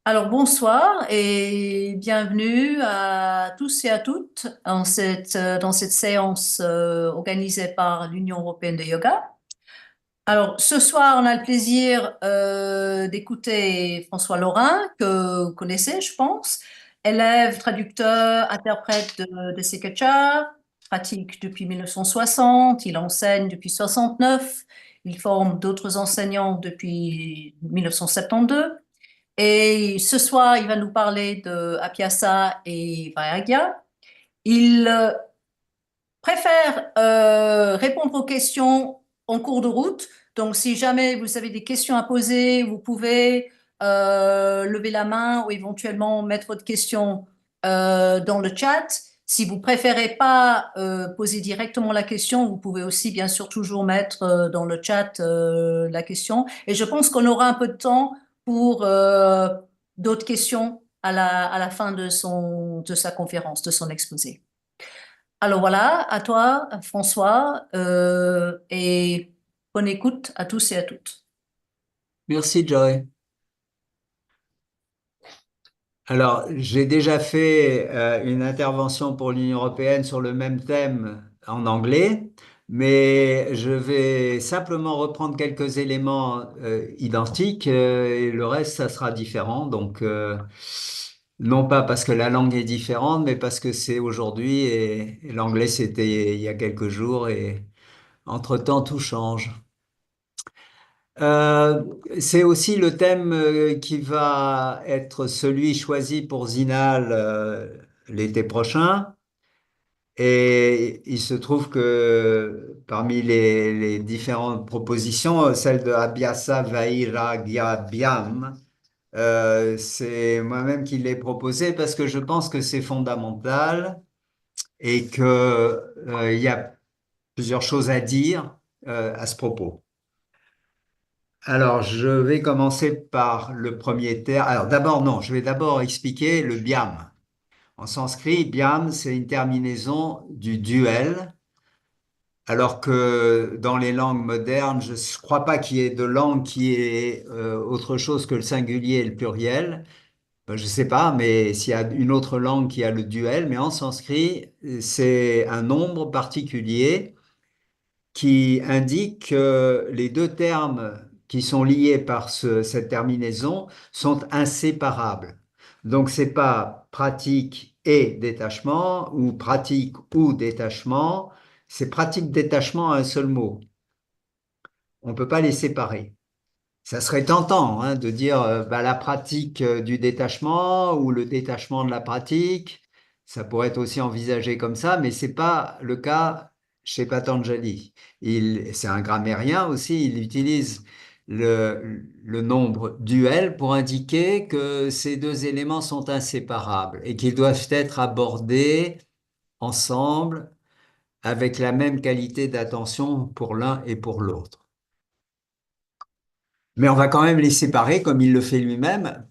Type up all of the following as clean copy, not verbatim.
Alors bonsoir et bienvenue à tous et à toutes dans cette séance organisée par l'Union européenne de yoga. Alors ce soir, on a le plaisir d'écouter François Laurin, que vous connaissez, je pense, élève, traducteur, interprète de Sekachar, pratique depuis 1960, il enseigne depuis 69, il forme d'autres enseignants depuis 1972. Et ce soir, il va nous parler de Apiasa et Vairagya. Il préfère répondre aux questions en cours de route. Donc, si jamais vous avez des questions à poser, vous pouvez lever la main ou éventuellement mettre votre question dans le chat. Si vous préférez pas poser directement la question, vous pouvez aussi bien sûr toujours mettre dans le chat la question. Et je pense qu'on aura un peu de temps pour d'autres questions à la fin de sa conférence, de son exposé. Alors voilà, à toi, François, et bonne écoute à tous et à toutes. Merci, Joy. Alors, j'ai déjà fait une intervention pour l'Union européenne sur le même thème en anglais, mais je vais simplement reprendre quelques éléments identiques et le reste, ça sera différent. Donc, non pas parce que la langue est différente, mais parce que c'est aujourd'hui et l'anglais, c'était il y a quelques jours et entre-temps, tout change. Euh, c'est aussi le thème qui va être celui choisi pour Zinal l'été prochain. Et il se trouve que parmi les différentes propositions, celle de Abhyasa Vairagyabyam, c'est moi-même qui l'ai proposée parce que je pense que c'est fondamental et que, il y a plusieurs choses à dire à ce propos. Alors, je vais commencer par le premier terme. Alors, d'abord, non, je vais d'abord expliquer le biam. En sanskrit, biam, c'est une terminaison du duel, alors que dans les langues modernes, je ne crois pas qu'il y ait de langue qui ait autre chose que le singulier et le pluriel. Ben, je ne sais pas, mais s'il y a une autre langue qui a le duel, mais en sanskrit, c'est un nombre particulier qui indique que les deux termes qui sont liés par cette terminaison sont inséparables. Donc, c'est pas pratique et détachement ou pratique ou détachement, c'est pratique détachement à un seul mot. On ne peut pas les séparer. Ça serait tentant de dire bah, la pratique du détachement ou le détachement de la pratique. Ça pourrait être aussi envisagé comme ça, mais c'est pas le cas chez Patanjali. C'est un grammairien aussi, il utilise le nombre duel pour indiquer que ces deux éléments sont inséparables et qu'ils doivent être abordés ensemble avec la même qualité d'attention pour l'un et pour l'autre. Mais on va quand même les séparer comme il le fait lui-même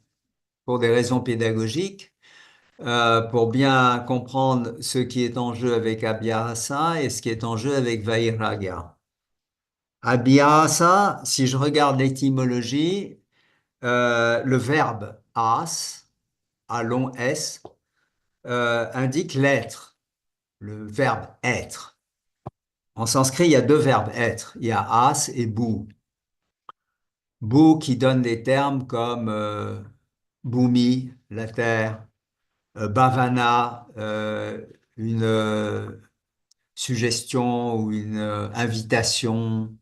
pour des raisons pédagogiques, pour bien comprendre ce qui est en jeu avec Abhyasa et ce qui est en jeu avec Vairagya. Abhyasa, si je regarde l'étymologie, le verbe as, à long S, indique l'être, le verbe être. En sanskrit, il y a deux verbes être. Il y a as et bu. Bu qui donne des termes comme bhumi, la terre, bhavana, une suggestion ou une invitation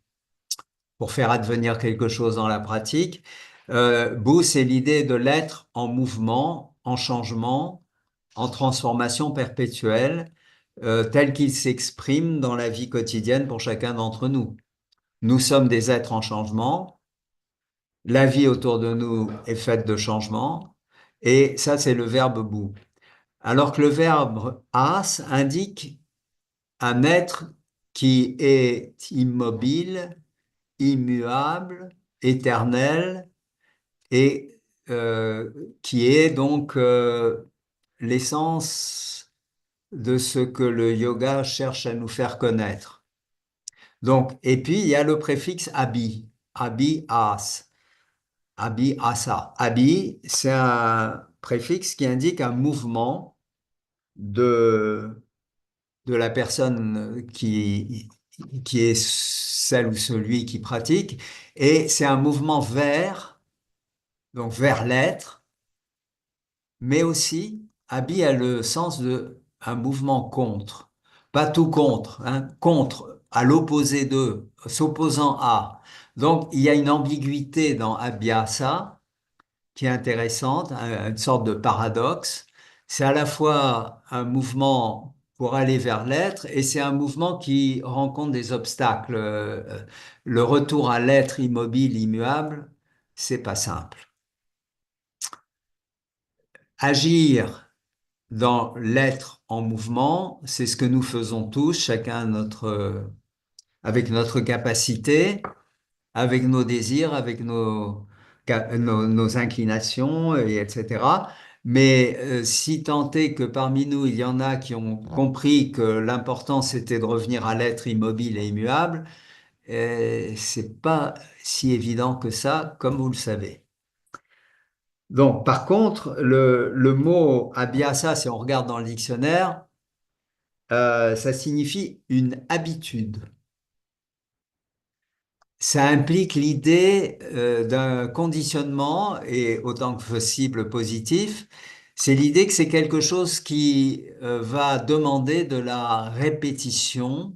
pour faire advenir quelque chose dans la pratique. Bu, c'est l'idée de l'être en mouvement, en changement, en transformation perpétuelle, tel qu'il s'exprime dans la vie quotidienne pour chacun d'entre nous. Nous sommes des êtres en changement. La vie autour de nous est faite de changements. Et ça, c'est le verbe bu. Alors que le verbe as indique un être qui est immobile, immuable, éternel et qui est donc l'essence de ce que le yoga cherche à nous faire connaître. Donc, et puis il y a le préfixe abi, abi as. Abi asa. Abi, c'est un préfixe qui indique un mouvement de, de la personne qui est celle ou celui qui pratique, et c'est un mouvement vers, donc vers l'être, mais aussi, Abi a le sens de un mouvement contre. Pas tout contre, hein, contre, à l'opposé de, s'opposant à. Donc, il y a une ambiguïté dans Abhyasa qui est intéressante, une sorte de paradoxe. C'est à la fois un mouvement pour aller vers l'être et c'est un mouvement qui rencontre des obstacles. Le retour à l'être immobile, immuable, c'est pas simple. Agir dans l'être en mouvement, c'est ce que nous faisons tous, chacun avec notre capacité, avec nos désirs, avec nos inclinations, etc. Mais si tant est que parmi nous, il y en a qui ont compris que l'important, c'était de revenir à l'être immobile et immuable, c'est pas si évident que ça, comme vous le savez. Donc, par contre, le mot abhyasa, si on regarde dans le dictionnaire, ça signifie une habitude. Ça implique l'idée d'un conditionnement, et autant que possible positif. C'est l'idée que c'est quelque chose qui va demander de la répétition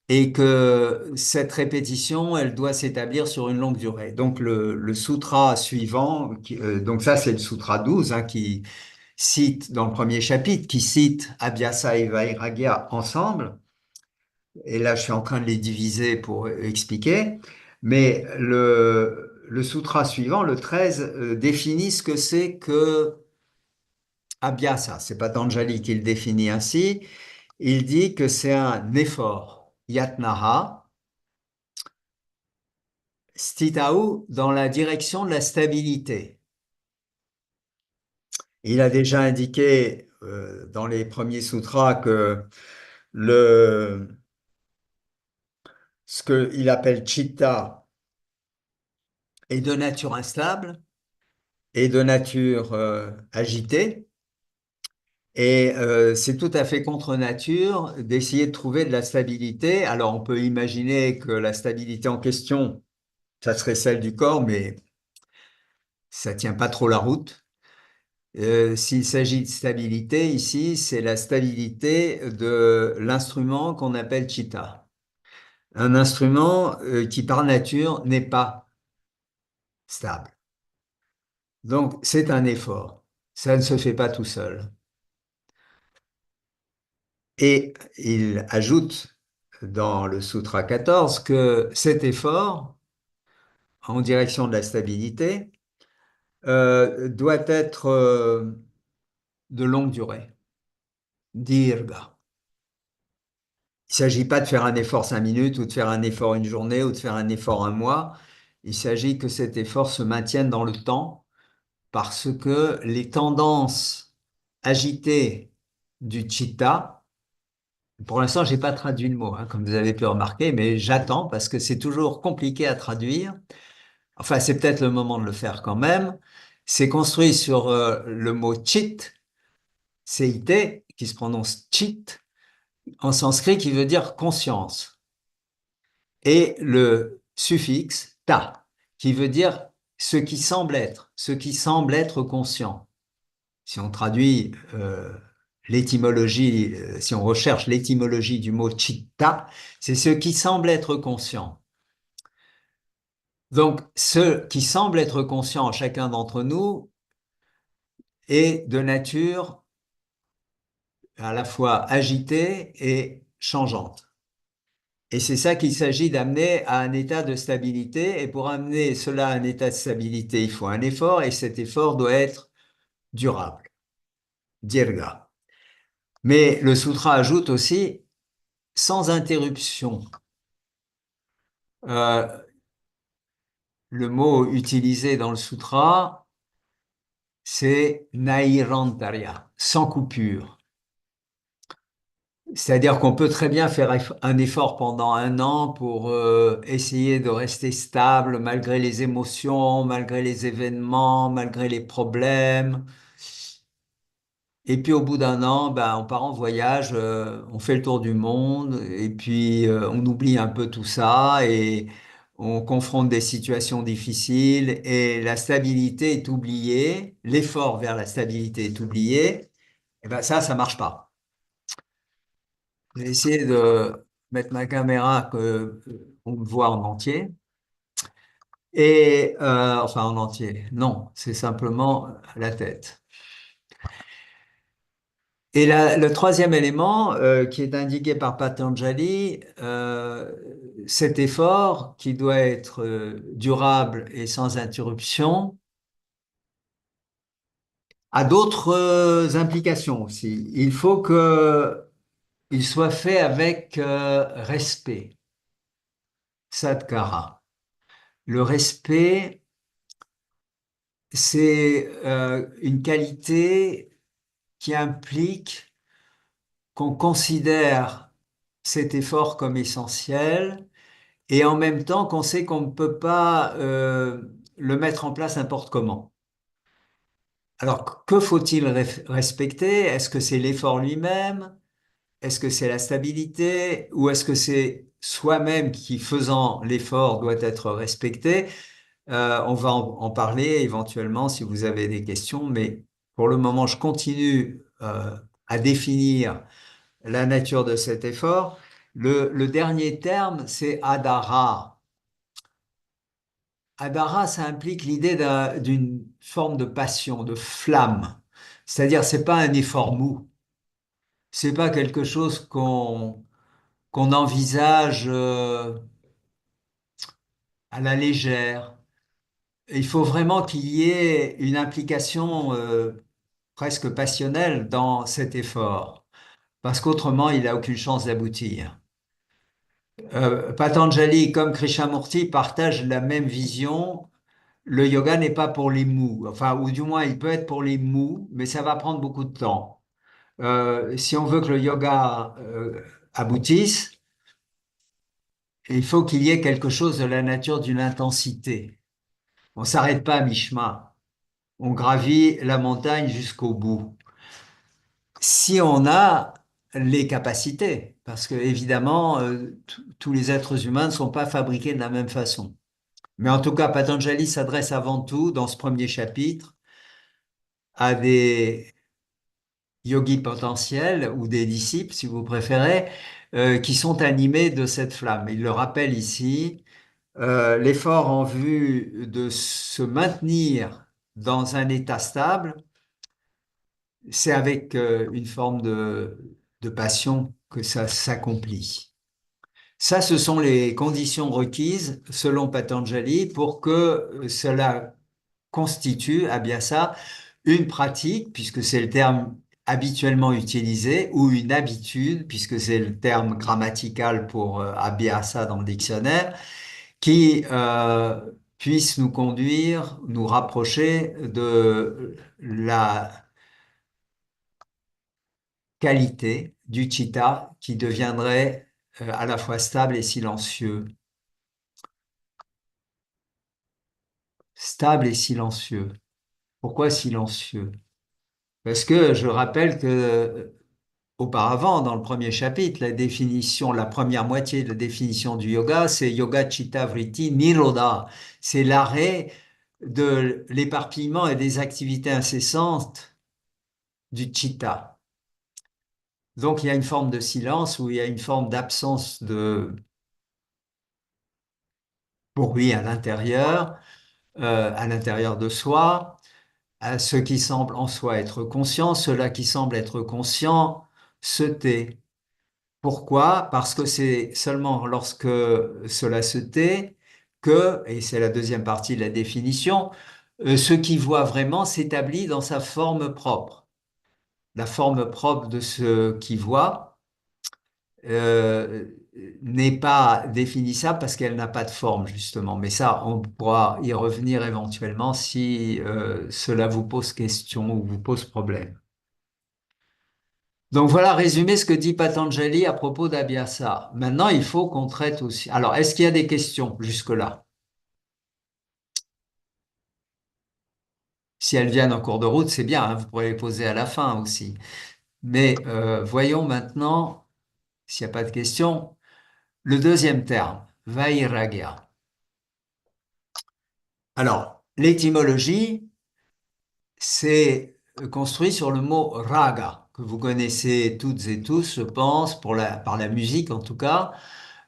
et que cette répétition, elle doit s'établir sur une longue durée. Donc le sutra suivant, donc ça c'est le sutra 12 hein, qui cite dans le premier chapitre, qui cite Abhyasa et Vairagya ensemble. Et là, je suis en train de les diviser pour expliquer. Mais le sutra suivant, le 13, définit ce que c'est que abhyasa. C'est Patanjali qui le définit ainsi. Il dit que c'est un effort, yatnaha, stitau, dans la direction de la stabilité. Il a déjà indiqué dans les premiers sutras que ce qu'il appelle chitta est de nature instable et de nature agitée. Et c'est tout à fait contre nature d'essayer de trouver de la stabilité. Alors on peut imaginer que la stabilité en question, ça serait celle du corps, mais ça tient pas trop la route. S'il s'agit de stabilité, ici, c'est la stabilité de l'instrument qu'on appelle chitta. Un instrument qui par nature n'est pas stable. Donc c'est un effort. Ça ne se fait pas tout seul. Et il ajoute dans le Sutra 14 que cet effort en direction de la stabilité doit être de longue durée, dirga. Il ne s'agit pas de faire un effort 5 minutes ou de faire un effort une journée ou de faire un effort un mois. Il s'agit que cet effort se maintienne dans le temps parce que les tendances agitées du chitta. Pour l'instant, j'ai pas traduit le mot, hein, comme vous avez pu remarquer, mais j'attends parce que c'est toujours compliqué à traduire. Enfin, c'est peut-être le moment de le faire quand même. C'est construit sur le mot chit, CIT, qui se prononce chit, en sanskrit, qui veut dire conscience, et le suffixe ta, qui veut dire ce qui semble être conscient. Si on traduit l'étymologie, si on recherche l'étymologie du mot chitta, c'est ce qui semble être conscient. Donc, ce qui semble être conscient en chacun d'entre nous est de nature à la fois agitée et changeante. Et c'est ça qu'il s'agit d'amener à un état de stabilité. Et pour amener cela à un état de stabilité, il faut un effort, et cet effort doit être durable, dirga. Mais le sutra ajoute aussi sans interruption. Euh, le mot utilisé dans le sutra, c'est nairantarya, sans coupure. C'est-à-dire qu'on peut très bien faire un effort pendant un an pour essayer de rester stable malgré les émotions, malgré les événements, malgré les problèmes. Et puis au bout d'un an, ben, on part en voyage, on fait le tour du monde, et puis on oublie un peu tout ça et on confronte des situations difficiles et la stabilité est oubliée, l'effort vers la stabilité est oublié. Et ben ça marche pas. J'ai essayé de mettre ma caméra que on me voit en entier. Et enfin en entier, non, c'est simplement la tête. Et le troisième élément qui est indiqué par Patanjali, cet effort qui doit être durable et sans interruption, a d'autres implications aussi. Il faut que il soit fait avec respect, sadhkara. Le respect, c'est une qualité qui implique qu'on considère cet effort comme essentiel et en même temps qu'on sait qu'on ne peut pas le mettre en place n'importe comment. Alors, que faut-il respecter? Est-ce que c'est l'effort lui-même? Est-ce que c'est la stabilité? Ou est-ce que c'est soi-même qui, faisant l'effort, doit être respecté? On va en parler éventuellement si vous avez des questions, mais pour le moment, je continue à définir la nature de cet effort. Le dernier terme, c'est adhara. Adhara, ça implique l'idée d'une forme de passion, de flamme. C'est-à-dire, c'est pas un effort mou. C'est pas quelque chose qu'on envisage à la légère. Il faut vraiment qu'il y ait une implication presque passionnelle dans cet effort, parce qu'autrement, il n'a aucune chance d'aboutir. Patanjali comme Krishnamurti partagent la même vision. Le yoga n'est pas pour les mous, enfin, ou du moins, il peut être pour les mous, mais ça va prendre beaucoup de temps. Si on veut que le yoga aboutisse, il faut qu'il y ait quelque chose de la nature d'une intensité. On s'arrête pas à mi-chemin. On gravit la montagne jusqu'au bout. Si on a les capacités, parce que évidemment, tous les êtres humains ne sont pas fabriqués de la même façon. Mais en tout cas, Patanjali s'adresse avant tout, dans ce premier chapitre, à des yogis potentiels ou des disciples, si vous préférez, qui sont animés de cette flamme. Il le rappelle ici, l'effort en vue de se maintenir dans un état stable, c'est avec une forme de passion que ça s'accomplit. Ça, ce sont les conditions requises, selon Patanjali, pour que cela constitue, abhyasa, une pratique, puisque c'est le terme habituellement utilisé, ou une habitude, puisque c'est le terme grammatical pour abhyasa dans le dictionnaire, qui puisse nous conduire, nous rapprocher de la qualité du chitta qui deviendrait à la fois stable et silencieux. Stable et silencieux. Pourquoi silencieux? Parce que je rappelle que auparavant, dans le premier chapitre, la définition, la première moitié de la définition du yoga, c'est yoga chitta vritti nirodha. C'est l'arrêt de l'éparpillement et des activités incessantes du chitta. Donc il y a une forme de silence où il y a une forme d'absence de bruit à l'intérieur de soi, à ce qui semble en soi être conscient, cela qui semble être conscient se tait. Pourquoi? Parce que c'est seulement lorsque cela se tait que, et c'est la deuxième partie de la définition, ce qui voit vraiment s'établit dans sa forme propre. La forme propre de ce qui voit euh, n'est pas définissable parce qu'elle n'a pas de forme, justement. Mais ça, on pourra y revenir éventuellement si cela vous pose question ou vous pose problème. Donc voilà, résumé ce que dit Patanjali à propos d'Abhyasa. Maintenant, il faut qu'on traite aussi. Alors, est-ce qu'il y a des questions jusque-là? Si elles viennent en cours de route, c'est bien, hein, vous pourrez les poser à la fin aussi. Mais voyons maintenant, s'il n'y a pas de questions, le deuxième terme, Vairagya. Alors, l'étymologie, c'est construit sur le mot raga, que vous connaissez toutes et tous, je pense, par la musique en tout cas.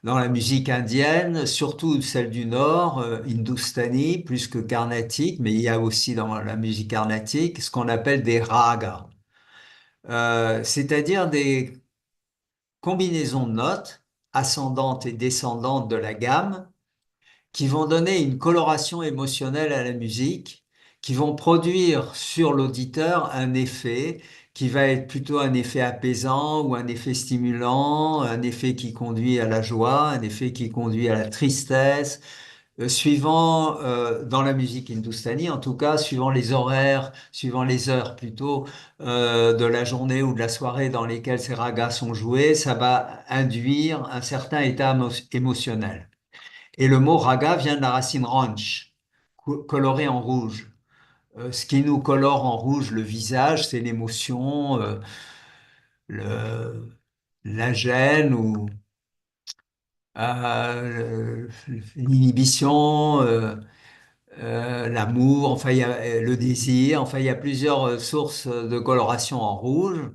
Dans la musique indienne, surtout celle du Nord, hindustani, plus que carnatique, mais il y a aussi dans la musique carnatique ce qu'on appelle des ragas. C'est-à-dire des combinaisons de notes ascendantes et descendantes de la gamme qui vont donner une coloration émotionnelle à la musique, qui vont produire sur l'auditeur un effet qui va être plutôt un effet apaisant ou un effet stimulant, un effet qui conduit à la joie, un effet qui conduit à la tristesse, suivant, dans la musique hindustanie, en tout cas, suivant les horaires, suivant les heures plutôt, de la journée ou de la soirée dans lesquelles ces ragas sont joués, ça va induire un certain état émotionnel. Et le mot raga vient de la racine ranch, coloré en rouge. Ce qui nous colore en rouge le visage, c'est l'émotion, le, la gêne ou l'inhibition, l'amour, enfin il y a le désir, enfin il y a plusieurs sources de coloration en rouge.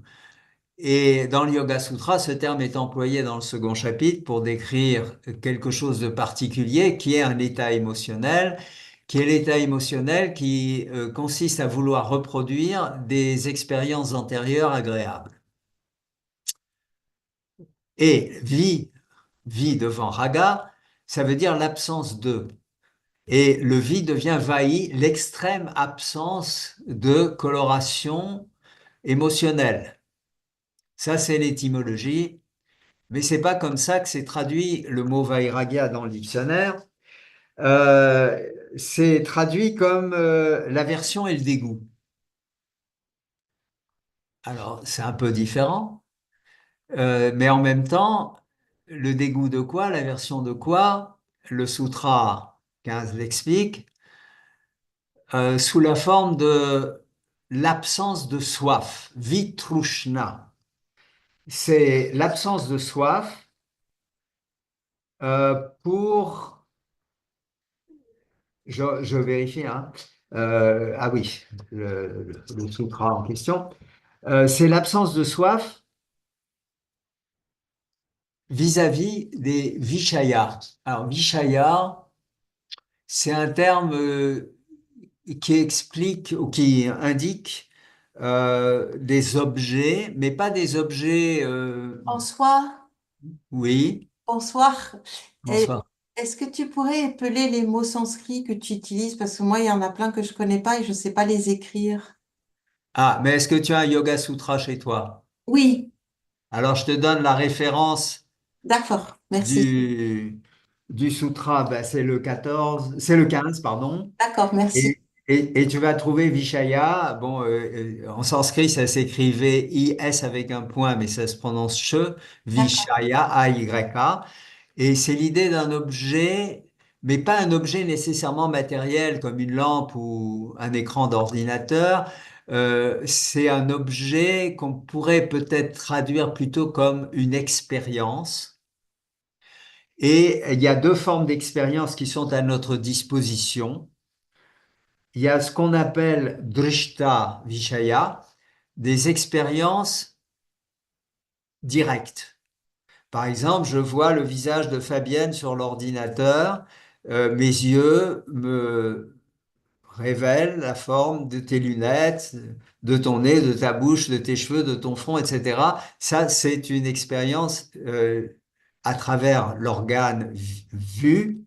Et dans le Yoga Sutra, ce terme est employé dans le second chapitre pour décrire quelque chose de particulier qui est un état émotionnel, qui est l'état émotionnel qui consiste à vouloir reproduire des expériences antérieures agréables. Et vie devant raga, ça veut dire l'absence de. Et le vi devient vaï, l'extrême absence de coloration émotionnelle. Ça, c'est l'étymologie. Mais c'est pas comme ça que c'est traduit le mot vairagya dans le dictionnaire. Euh, c'est traduit comme l'aversion et le dégoût. Alors, c'est un peu différent, mais en même temps, le dégoût de quoi, l'aversion de quoi? Le Sutra 15 l'explique, sous la forme de l'absence de soif, vitrushna. C'est l'absence de soif pour je vérifie, hein. Ah oui, le sutra en question. C'est l'absence de soif vis-à-vis des vishayas. Alors, vishaya, c'est un terme qui explique ou qui indique des objets, mais pas des objets. Bonsoir, Oui, bonsoir. Et bonsoir. est-ce que tu pourrais épeler les mots sanscrits que tu utilises? Parce que moi, il y en a plein que je connais pas et je ne sais pas les écrire. Ah, mais est-ce que tu as un Yoga Sutra chez toi? Oui, Alors, je te donne la référence d'accord, merci. du, du sutra, ben, c'est le 14, c'est le 15, pardon. D'accord, merci. Et tu vas trouver Vishaya. Bon, en sanskrit, ça s'écrivait I-S avec un point, mais ça se prononce che, D'accord. Vishaya, A-Y-A. Et c'est l'idée d'un objet, mais pas un objet nécessairement matériel comme une lampe ou un écran d'ordinateur. C'est un objet qu'on pourrait peut-être traduire plutôt comme une expérience. Et il y a deux formes d'expérience qui sont à notre disposition. Il y a ce qu'on appelle Drishta Vishaya, des expériences directes. Par exemple, je vois le visage de Fabienne sur l'ordinateur, mes yeux me révèlent la forme de tes lunettes, de ton nez, de ta bouche, de tes cheveux, de ton front, etc. Ça, c'est une expérience à travers l'organe vu,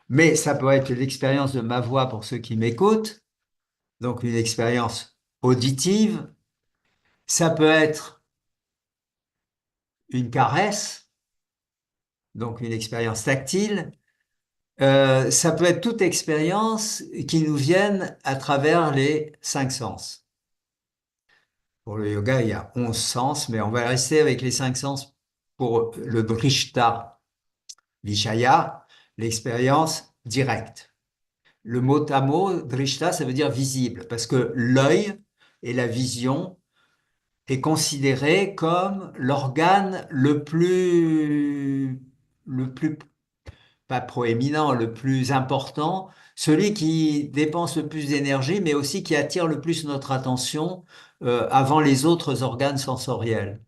mais ça peut être l'expérience de ma voix pour ceux qui m'écoutent, donc une expérience auditive. Ça peut être une caresse, donc une expérience tactile. Ça peut être toute expérience qui nous vienne à travers les cinq sens. Pour le yoga, il y a 11 sens, mais on va rester avec les 5 sens pour le drishta vishaya, l'expérience directe. Le mot à mot, drishta, ça veut dire visible, parce que l'œil et la vision est considéré comme l'organe le plus, pas proéminent, le plus important, celui qui dépense le plus d'énergie, mais aussi qui attire le plus notre attention avant les autres organes sensoriels.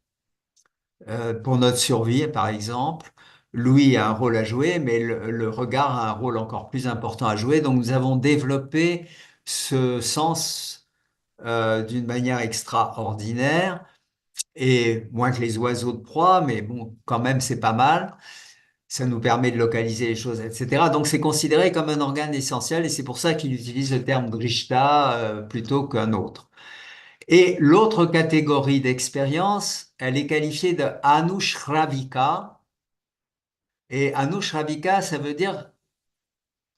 Pour notre survie, par exemple, l'ouïe a un rôle à jouer, mais le regard a un rôle encore plus important à jouer. Donc nous avons développé ce sens d'une manière extraordinaire, et moins que les oiseaux de proie, mais bon, quand même, c'est pas mal. Ça nous permet de localiser les choses, etc. Donc c'est considéré comme un organe essentiel, et c'est pour ça qu'il utilise le terme drishta plutôt qu'un autre. Et l'autre catégorie d'expérience, elle est qualifiée de anushravika. Et anushravika, ça veut dire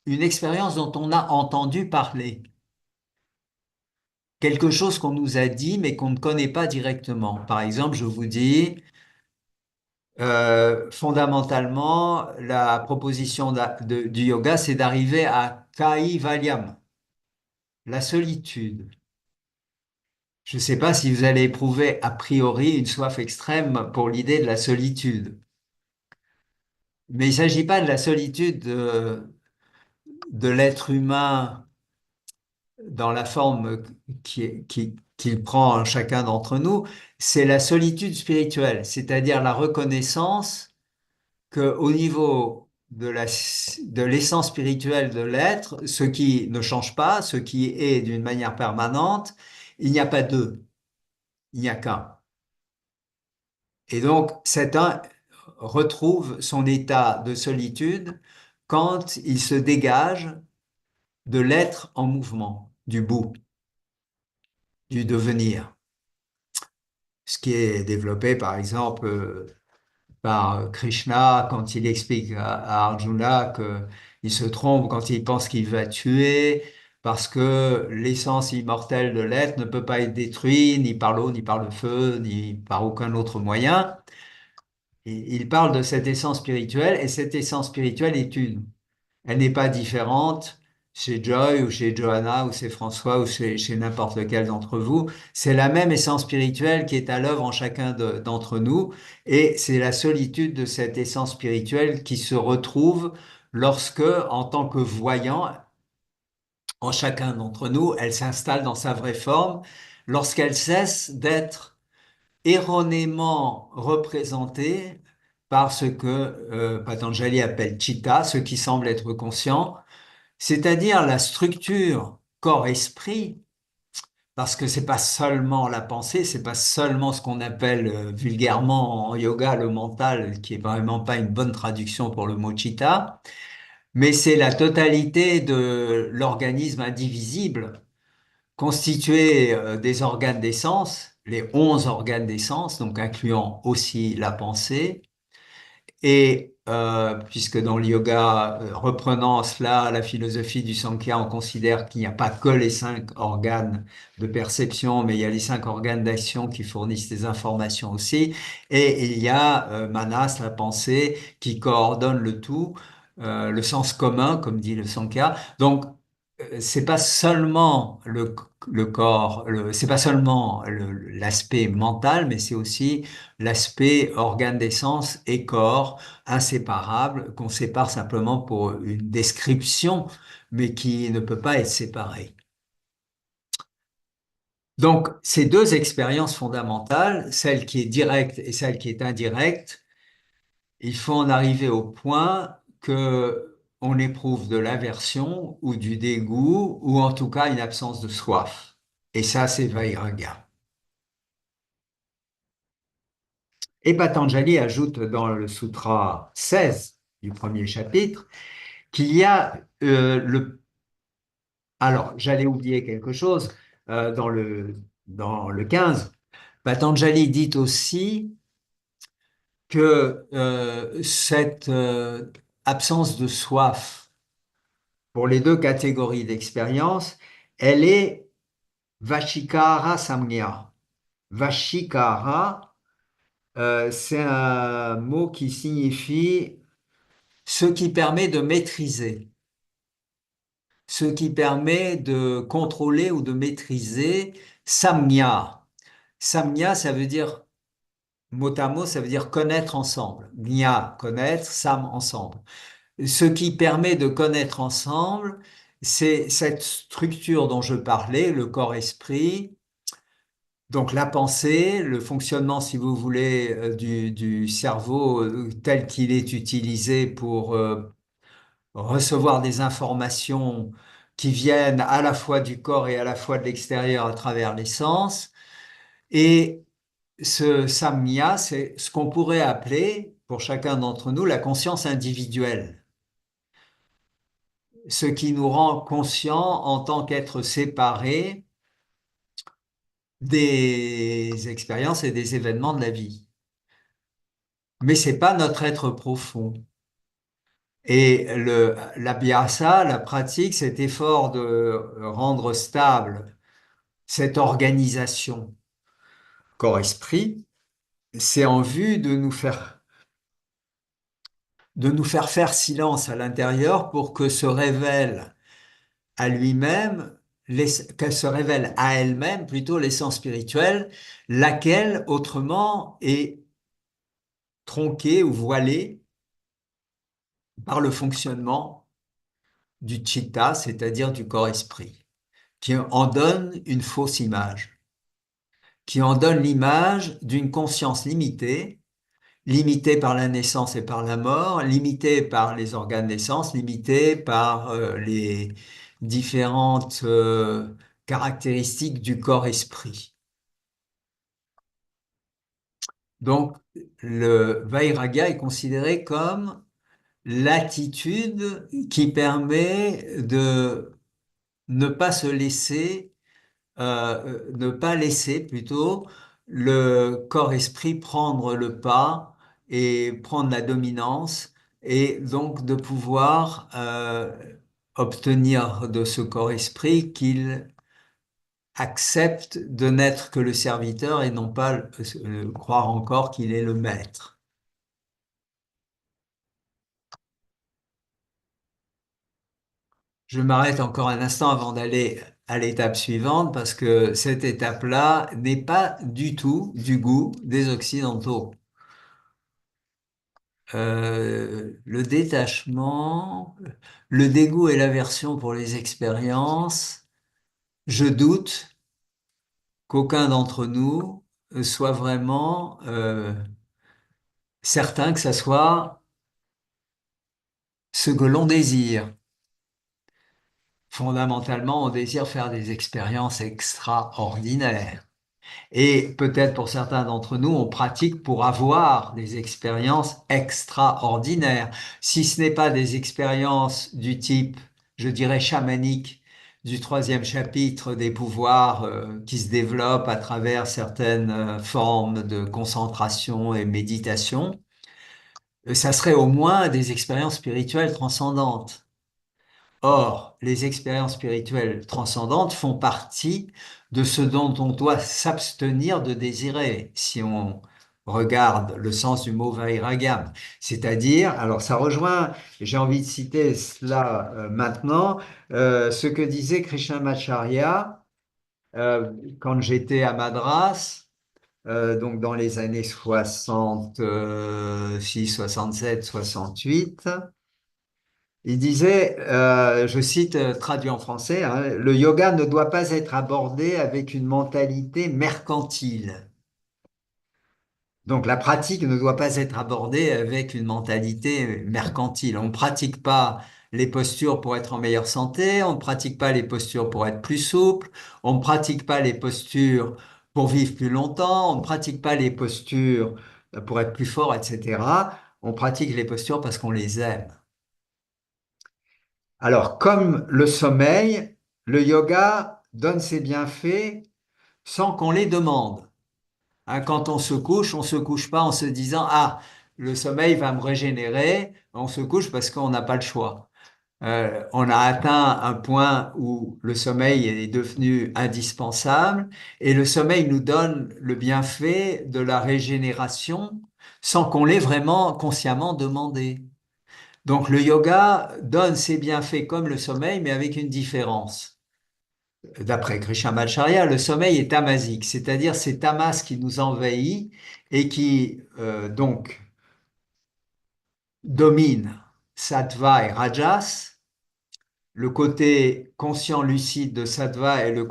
une expérience dont on a entendu parler. Quelque chose qu'on nous a dit, mais qu'on ne connaît pas directement. Par exemple, je vous dis, fondamentalement, la proposition du yoga, c'est d'arriver à kaivalyam, la solitude. Je ne sais pas si vous allez éprouver a priori une soif extrême pour l'idée de la solitude. Mais il ne s'agit pas de la solitude de l'être humain dans la forme qu'il prend en chacun d'entre nous, c'est la solitude spirituelle, c'est-à-dire la reconnaissance qu'au niveau de l'essence spirituelle de l'être, ce qui ne change pas, ce qui est d'une manière permanente, il n'y a pas deux, il n'y a qu'un. Et donc, cet un retrouve son état de solitude quand il se dégage de l'être en mouvement, du bout, du devenir. Ce qui est développé, par exemple, par Krishna quand il explique à Arjuna qu'il se trompe quand il pense qu'il va tuer, parce que l'essence immortelle de l'être ne peut pas être détruite ni par l'eau, ni par le feu, ni par aucun autre moyen. Il parle de cette essence spirituelle, et cette essence spirituelle est une. Elle n'est pas différente chez Joy ou chez Johanna ou chez François ou chez n'importe lequel d'entre vous. C'est la même essence spirituelle qui est à l'œuvre en chacun d'entre nous, et c'est la solitude de cette essence spirituelle qui se retrouve lorsque, en tant que voyant, en chacun d'entre nous, elle s'installe dans sa vraie forme, lorsqu'elle cesse d'être erronément représentée par ce que Patanjali appelle chitta, ce qui semble être conscient, c'est-à-dire la structure corps-esprit, parce que c'est pas seulement la pensée, c'est pas seulement ce qu'on appelle vulgairement en yoga le mental, qui est vraiment pas une bonne traduction pour le mot chitta, mais c'est la totalité de l'organisme indivisible, constitué des organes d'essence, les 11 organes d'essence, donc incluant aussi la pensée, et puisque dans le yoga, reprenant cela, la philosophie du Samkhya, on considère qu'il n'y a pas que les 5 organes de perception, mais il y a les 5 organes d'action qui fournissent des informations aussi. Et il y a Manas, la pensée, qui coordonne le tout, le sens commun, comme dit le Samkhya. Donc, c'est pas seulement le corps, c'est pas seulement l'aspect mental, mais c'est aussi l'aspect organe d'essence et corps inséparables, qu'on sépare simplement pour une description, mais qui ne peut pas être séparée. Donc, ces deux expériences fondamentales, celle qui est directe et celle qui est indirecte, il faut en arriver au point que on éprouve de l'aversion ou du dégoût, ou en tout cas une absence de soif. Et ça, c'est Vairagya. Et Patanjali ajoute dans le sutra 16 du premier chapitre qu'il y a Alors, j'allais oublier quelque chose dans le 15. Patanjali dit aussi que cette absence de soif pour les deux catégories d'expérience, elle est Vashikara Samgya. Vashikara, c'est un mot qui signifie ce qui permet de maîtriser, ce qui permet de contrôler ou de maîtriser. Samnya. Samnya, ça veut dire, mot à mot, ça veut dire connaître ensemble. Gnya, connaître, sam, ensemble. Ce qui permet de connaître ensemble, c'est cette structure dont je parlais, le corps-esprit, donc la pensée, le fonctionnement, si vous voulez, du cerveau tel qu'il est utilisé pour recevoir des informations qui viennent à la fois du corps et à la fois de l'extérieur à travers les sens. Et ce samnya, c'est ce qu'on pourrait appeler, pour chacun d'entre nous, la conscience individuelle. Ce qui nous rend conscients en tant qu'être séparés des expériences et des événements de la vie. Mais c'est pas notre être profond. Et l'abhyasa, la pratique, cet effort de rendre stable cette organisation corps-esprit, c'est en vue de nous faire faire silence à l'intérieur pour que se révèle à lui-même, qu'elle se révèle à elle-même plutôt l'essence spirituelle, laquelle autrement est tronquée ou voilée par le fonctionnement du chitta, c'est-à-dire du corps-esprit, qui en donne une fausse image, qui en donne l'image d'une conscience limitée, limitée par la naissance et par la mort, limitée par les organes de naissance, limitée par les différentes caractéristiques du corps-esprit. Donc, le vairagya est considéré comme l'attitude qui permet de ne pas se laisser, ne pas laisser plutôt le corps-esprit prendre le pas et prendre la dominance, et donc de pouvoir obtenir de ce corps-esprit qu'il accepte de n'être que le serviteur et non pas croire encore qu'il est le maître. Je m'arrête encore un instant avant d'aller à l'étape suivante parce que cette étape-là n'est pas du tout du goût des Occidentaux. Le détachement, le dégoût et l'aversion pour les expériences, je doute qu'aucun d'entre nous soit vraiment certain que ça soit ce que l'on désire. Fondamentalement, on désire faire des expériences extraordinaires. Et peut-être pour certains d'entre nous, on pratique pour avoir des expériences extraordinaires. Si ce n'est pas des expériences du type, je dirais, chamanique, du troisième chapitre des pouvoirs qui se développent à travers certaines formes de concentration et méditation, ça serait au moins des expériences spirituelles transcendantes. Or, les expériences spirituelles transcendantes font partie de ce dont on doit s'abstenir de désirer, si on regarde le sens du mot vairagam. C'est-à-dire, alors ça rejoint, j'ai envie de citer cela maintenant, ce que disait Krishnamacharya quand j'étais à Madras, donc dans les années 66, 67, 68. Il disait, je cite, traduit en français, hein, le yoga ne doit pas être abordé avec une mentalité mercantile. Donc la pratique ne doit pas être abordée avec une mentalité mercantile. On ne pratique pas les postures pour être en meilleure santé, on ne pratique pas les postures pour être plus souple, on ne pratique pas les postures pour vivre plus longtemps, on ne pratique pas les postures pour être plus fort, etc. On pratique les postures parce qu'on les aime. Alors, comme le sommeil, le yoga donne ses bienfaits sans qu'on les demande. Hein, quand on se couche pas en se disant, ah, le sommeil va me régénérer. On se couche parce qu'on n'a pas le choix. On a atteint un point où le sommeil est devenu indispensable et le sommeil nous donne le bienfait de la régénération sans qu'on l'ait vraiment consciemment demandé. Donc le yoga donne ses bienfaits comme le sommeil, mais avec une différence. D'après Krishnamacharya, le sommeil est tamasique, c'est-à-dire c'est tamas qui nous envahit et qui donc domine sattva et rajas. Le côté conscient lucide de sattva et le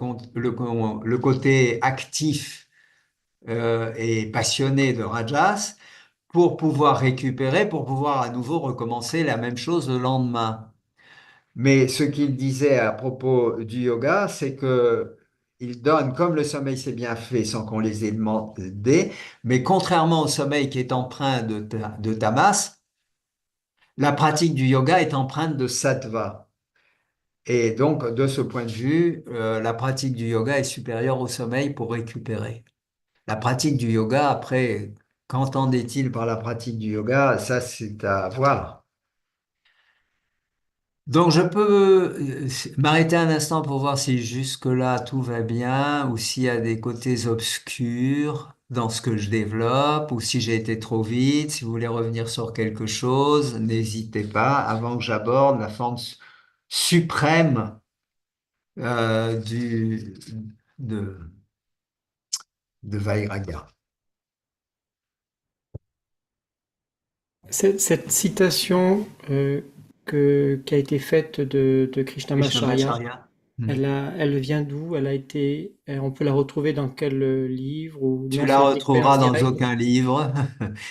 côté actif et passionné de rajas pour pouvoir récupérer, pour pouvoir à nouveau recommencer la même chose le lendemain. Mais ce qu'il disait à propos du yoga, c'est que il donne, comme le sommeil s'est bien fait sans qu'on les ait demandé, mais contrairement au sommeil qui est empreint de tamas, la pratique du yoga est empreinte de sattva. Et donc, de ce point de vue, la pratique du yoga est supérieure au sommeil pour récupérer. La pratique du yoga, après, qu'entendait-il par la pratique du yoga? Ça, c'est à voir. Donc, je peux m'arrêter un instant pour voir si jusque-là tout va bien ou s'il y a des côtés obscurs dans ce que je développe ou si j'ai été trop vite. Si vous voulez revenir sur quelque chose, n'hésitez pas avant que j'aborde la forme suprême euh, du, de, de Vairagya. Cette citation qui a été faite de Krishnamacharya, Krishnamacharya. Hmm. elle vient d'où? On peut la retrouver dans quel livre ou Tu non, la c'est une expérience retrouveras dans directe? aucun livre,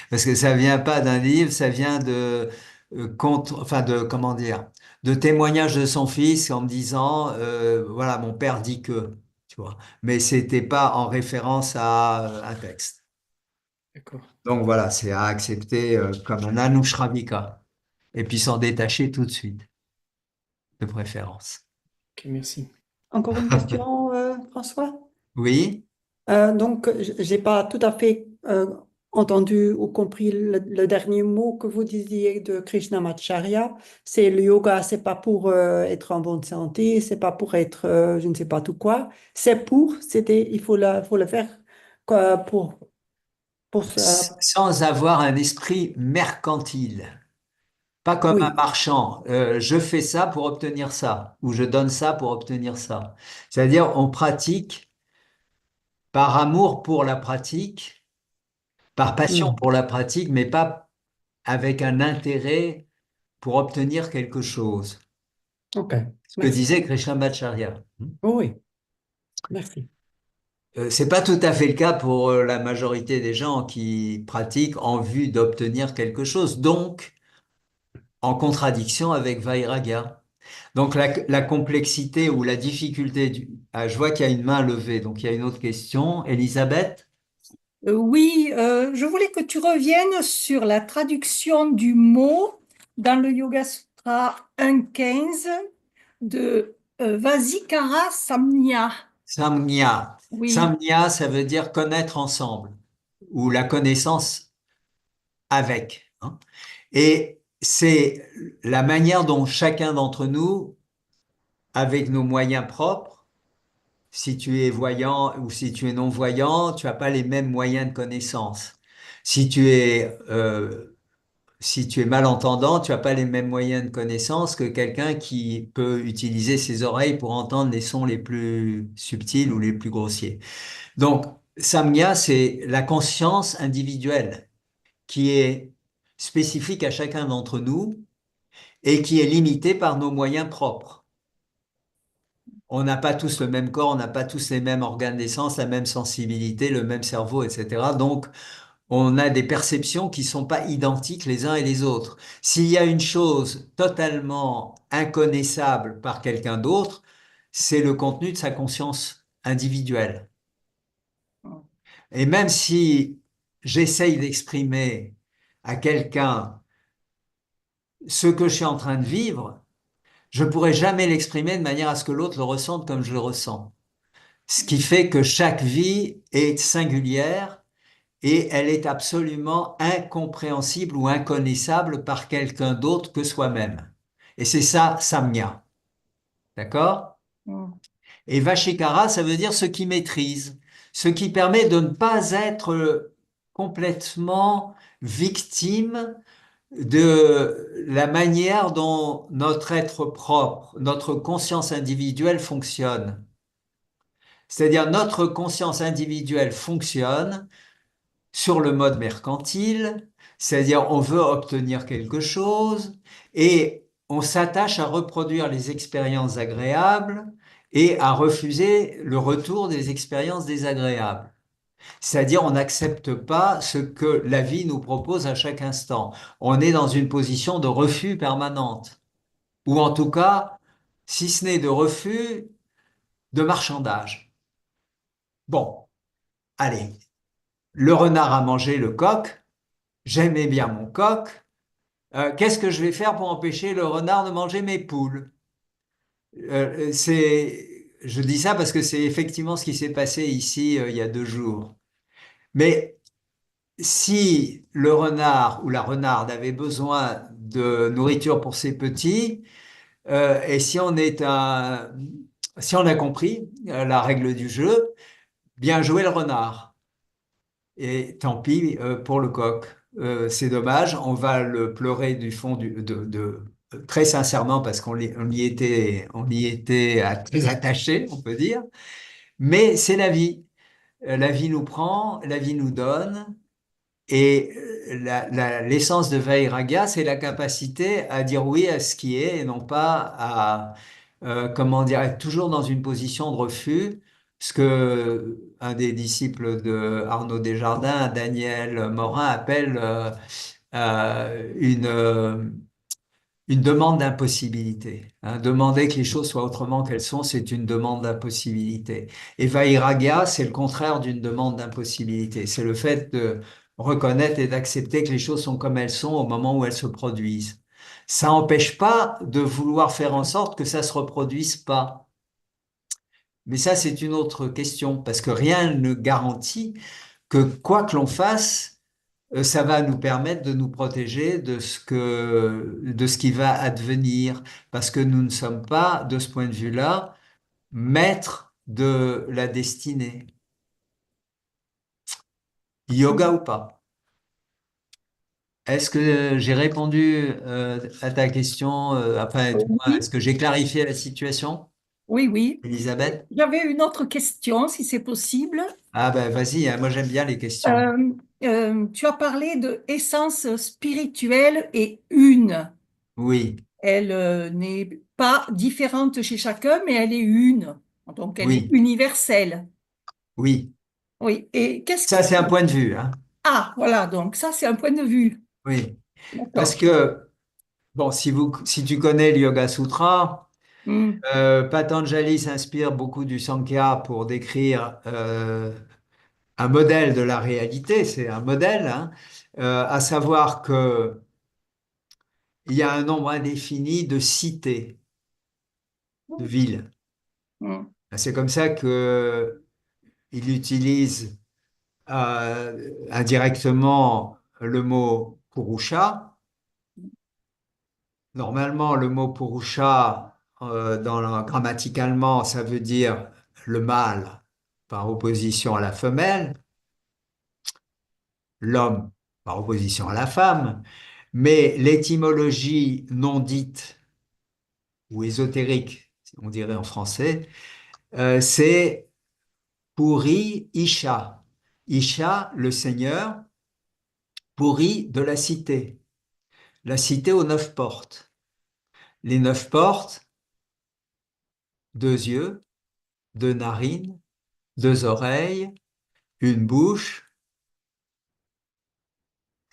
parce que ça vient pas d'un livre, ça vient de enfin de comment dire, de témoignages de son fils en me disant, voilà, mon père dit que, tu vois, mais c'était pas en référence à un texte. D'accord. Donc voilà, c'est à accepter comme un anushravika, et puis s'en détacher tout de suite, de préférence. Ok, merci. Encore une question, François? Oui, Donc, j'ai pas tout à fait entendu ou compris le dernier mot que vous disiez de Krishnamacharya. C'est le yoga, c'est pas pour être en bonne santé, c'est pas pour être je ne sais pas tout quoi. Il faut le faire quoi, pour ça. sans avoir un esprit mercantile. Pas comme un Oui. marchand. Je fais ça pour obtenir ça, ou je donne ça pour obtenir ça. C'est-à-dire, on pratique par amour pour la pratique, par passion Hmm. pour la pratique, mais pas avec un intérêt pour obtenir quelque chose. OK. Ce que Merci. disait Krishnamacharya. Oui, merci. C'est pas tout à fait le cas pour la majorité des gens qui pratiquent en vue d'obtenir quelque chose, donc en contradiction avec Vairagya. Donc la complexité ou la difficulté je vois qu'il y a une main levée, donc il y a une autre question. Elisabeth? Oui, je voulais que tu reviennes sur la traduction du mot dans le Yoga Sutra 1.15 de Vasikara Samnya. Samnya. Oui. Samnya, ça veut dire connaître ensemble ou la connaissance avec, hein. Et c'est la manière dont chacun d'entre nous, avec nos moyens propres, si tu es voyant ou si tu es non-voyant, tu n'as pas les mêmes moyens de connaissance. Si tu es malentendant, tu n'as pas les mêmes moyens de connaissance que quelqu'un qui peut utiliser ses oreilles pour entendre les sons les plus subtils ou les plus grossiers. Donc, Samnya, c'est la conscience individuelle qui est spécifique à chacun d'entre nous et qui est limitée par nos moyens propres. On n'a pas tous le même corps, on n'a pas tous les mêmes organes d'essence, la même sensibilité, le même cerveau, etc. Donc, on a des perceptions qui sont pas identiques les uns et les autres. S'il y a une chose totalement inconnaissable par quelqu'un d'autre, c'est le contenu de sa conscience individuelle. Et même si j'essaye d'exprimer à quelqu'un ce que je suis en train de vivre, je pourrai jamais l'exprimer de manière à ce que l'autre le ressente comme je le ressens. Ce qui fait que chaque vie est singulière et elle est absolument incompréhensible ou inconnaissable par quelqu'un d'autre que soi-même. Et c'est ça, samnya. D'accord? Mm. Et Vashikara, ça veut dire ce qui maîtrise, ce qui permet de ne pas être complètement victime de la manière dont notre être propre, notre conscience individuelle fonctionne. C'est-à-dire notre conscience individuelle fonctionne sur le mode mercantile, c'est-à-dire on veut obtenir quelque chose et on s'attache à reproduire les expériences agréables et à refuser le retour des expériences désagréables. C'est-à-dire on n'accepte pas ce que la vie nous propose à chaque instant. On est dans une position de refus permanente, ou en tout cas, si ce n'est de refus, de marchandage. Bon, allez, le renard a mangé le coq, j'aimais bien mon coq. Qu'est-ce que je vais faire pour empêcher le renard de manger mes poules? Je dis ça parce que c'est effectivement ce qui s'est passé ici il y a 2 jours. Mais si le renard ou la renarde avait besoin de nourriture pour ses petits, et si on a compris la règle du jeu, bien joué le renard. Et tant pis pour le coq. C'est dommage, on va le pleurer du fond très sincèrement parce qu'on y était très attaché, on peut dire. Mais c'est la vie. La vie nous prend, la vie nous donne. Et l'essence de Vairagya, c'est la capacité à dire oui à ce qui est et non pas à, comment dire, être toujours dans une position de refus. Ce que un des disciples de Arnaud Desjardins, Daniel Morin, appelle une demande d'impossibilité. Hein. Demander que les choses soient autrement qu'elles sont, c'est une demande d'impossibilité. Et Vairagya, c'est le contraire d'une demande d'impossibilité. C'est le fait de reconnaître et d'accepter que les choses sont comme elles sont au moment où elles se produisent. Ça n'empêche pas de vouloir faire en sorte que ça se reproduise pas. Mais ça, c'est une autre question, parce que rien ne garantit que quoi que l'on fasse, ça va nous permettre de nous protéger de ce qui va advenir, parce que nous ne sommes pas, de ce point de vue-là, maîtres de la destinée. Yoga ou pas? Est-ce que j'ai répondu à ta question, enfin, du moins, Oui, est-ce que j'ai clarifié la situation, oui, oui. Elisabeth? J'avais une autre question, si c'est possible. Ah ben vas-y, hein, moi j'aime bien les questions. Euh, Tu as parlé de essence spirituelle et une. Oui, Elle n'est pas différente chez chacun, mais elle est une. Donc, elle est oui, universelle. oui. Oui. Et qu'est-ce Ça, qui... c'est un point de vue, hein. Ah, voilà. Donc, ça, c'est un point de vue. Oui. Parce D'accord. que, bon, si tu connais le Yoga Sutra, Hmm. Patanjali s'inspire beaucoup du Sankhya pour décrire un modèle de la réalité, c'est un modèle, hein, à savoir que il y a un nombre indéfini de cités, de villes. Hmm. C'est comme ça que il utilise indirectement le mot Purusha. Normalement, le mot Purusha, grammaticalement, ça veut dire le mâle par opposition à la femelle, l'homme par opposition à la femme, mais l'étymologie non dite ou ésotérique, on dirait en français, c'est Puri Isha. Isha, le Seigneur, Puri de la cité aux 9 portes. Les 9 portes, 2 yeux, 2 narines, 2 oreilles, une bouche,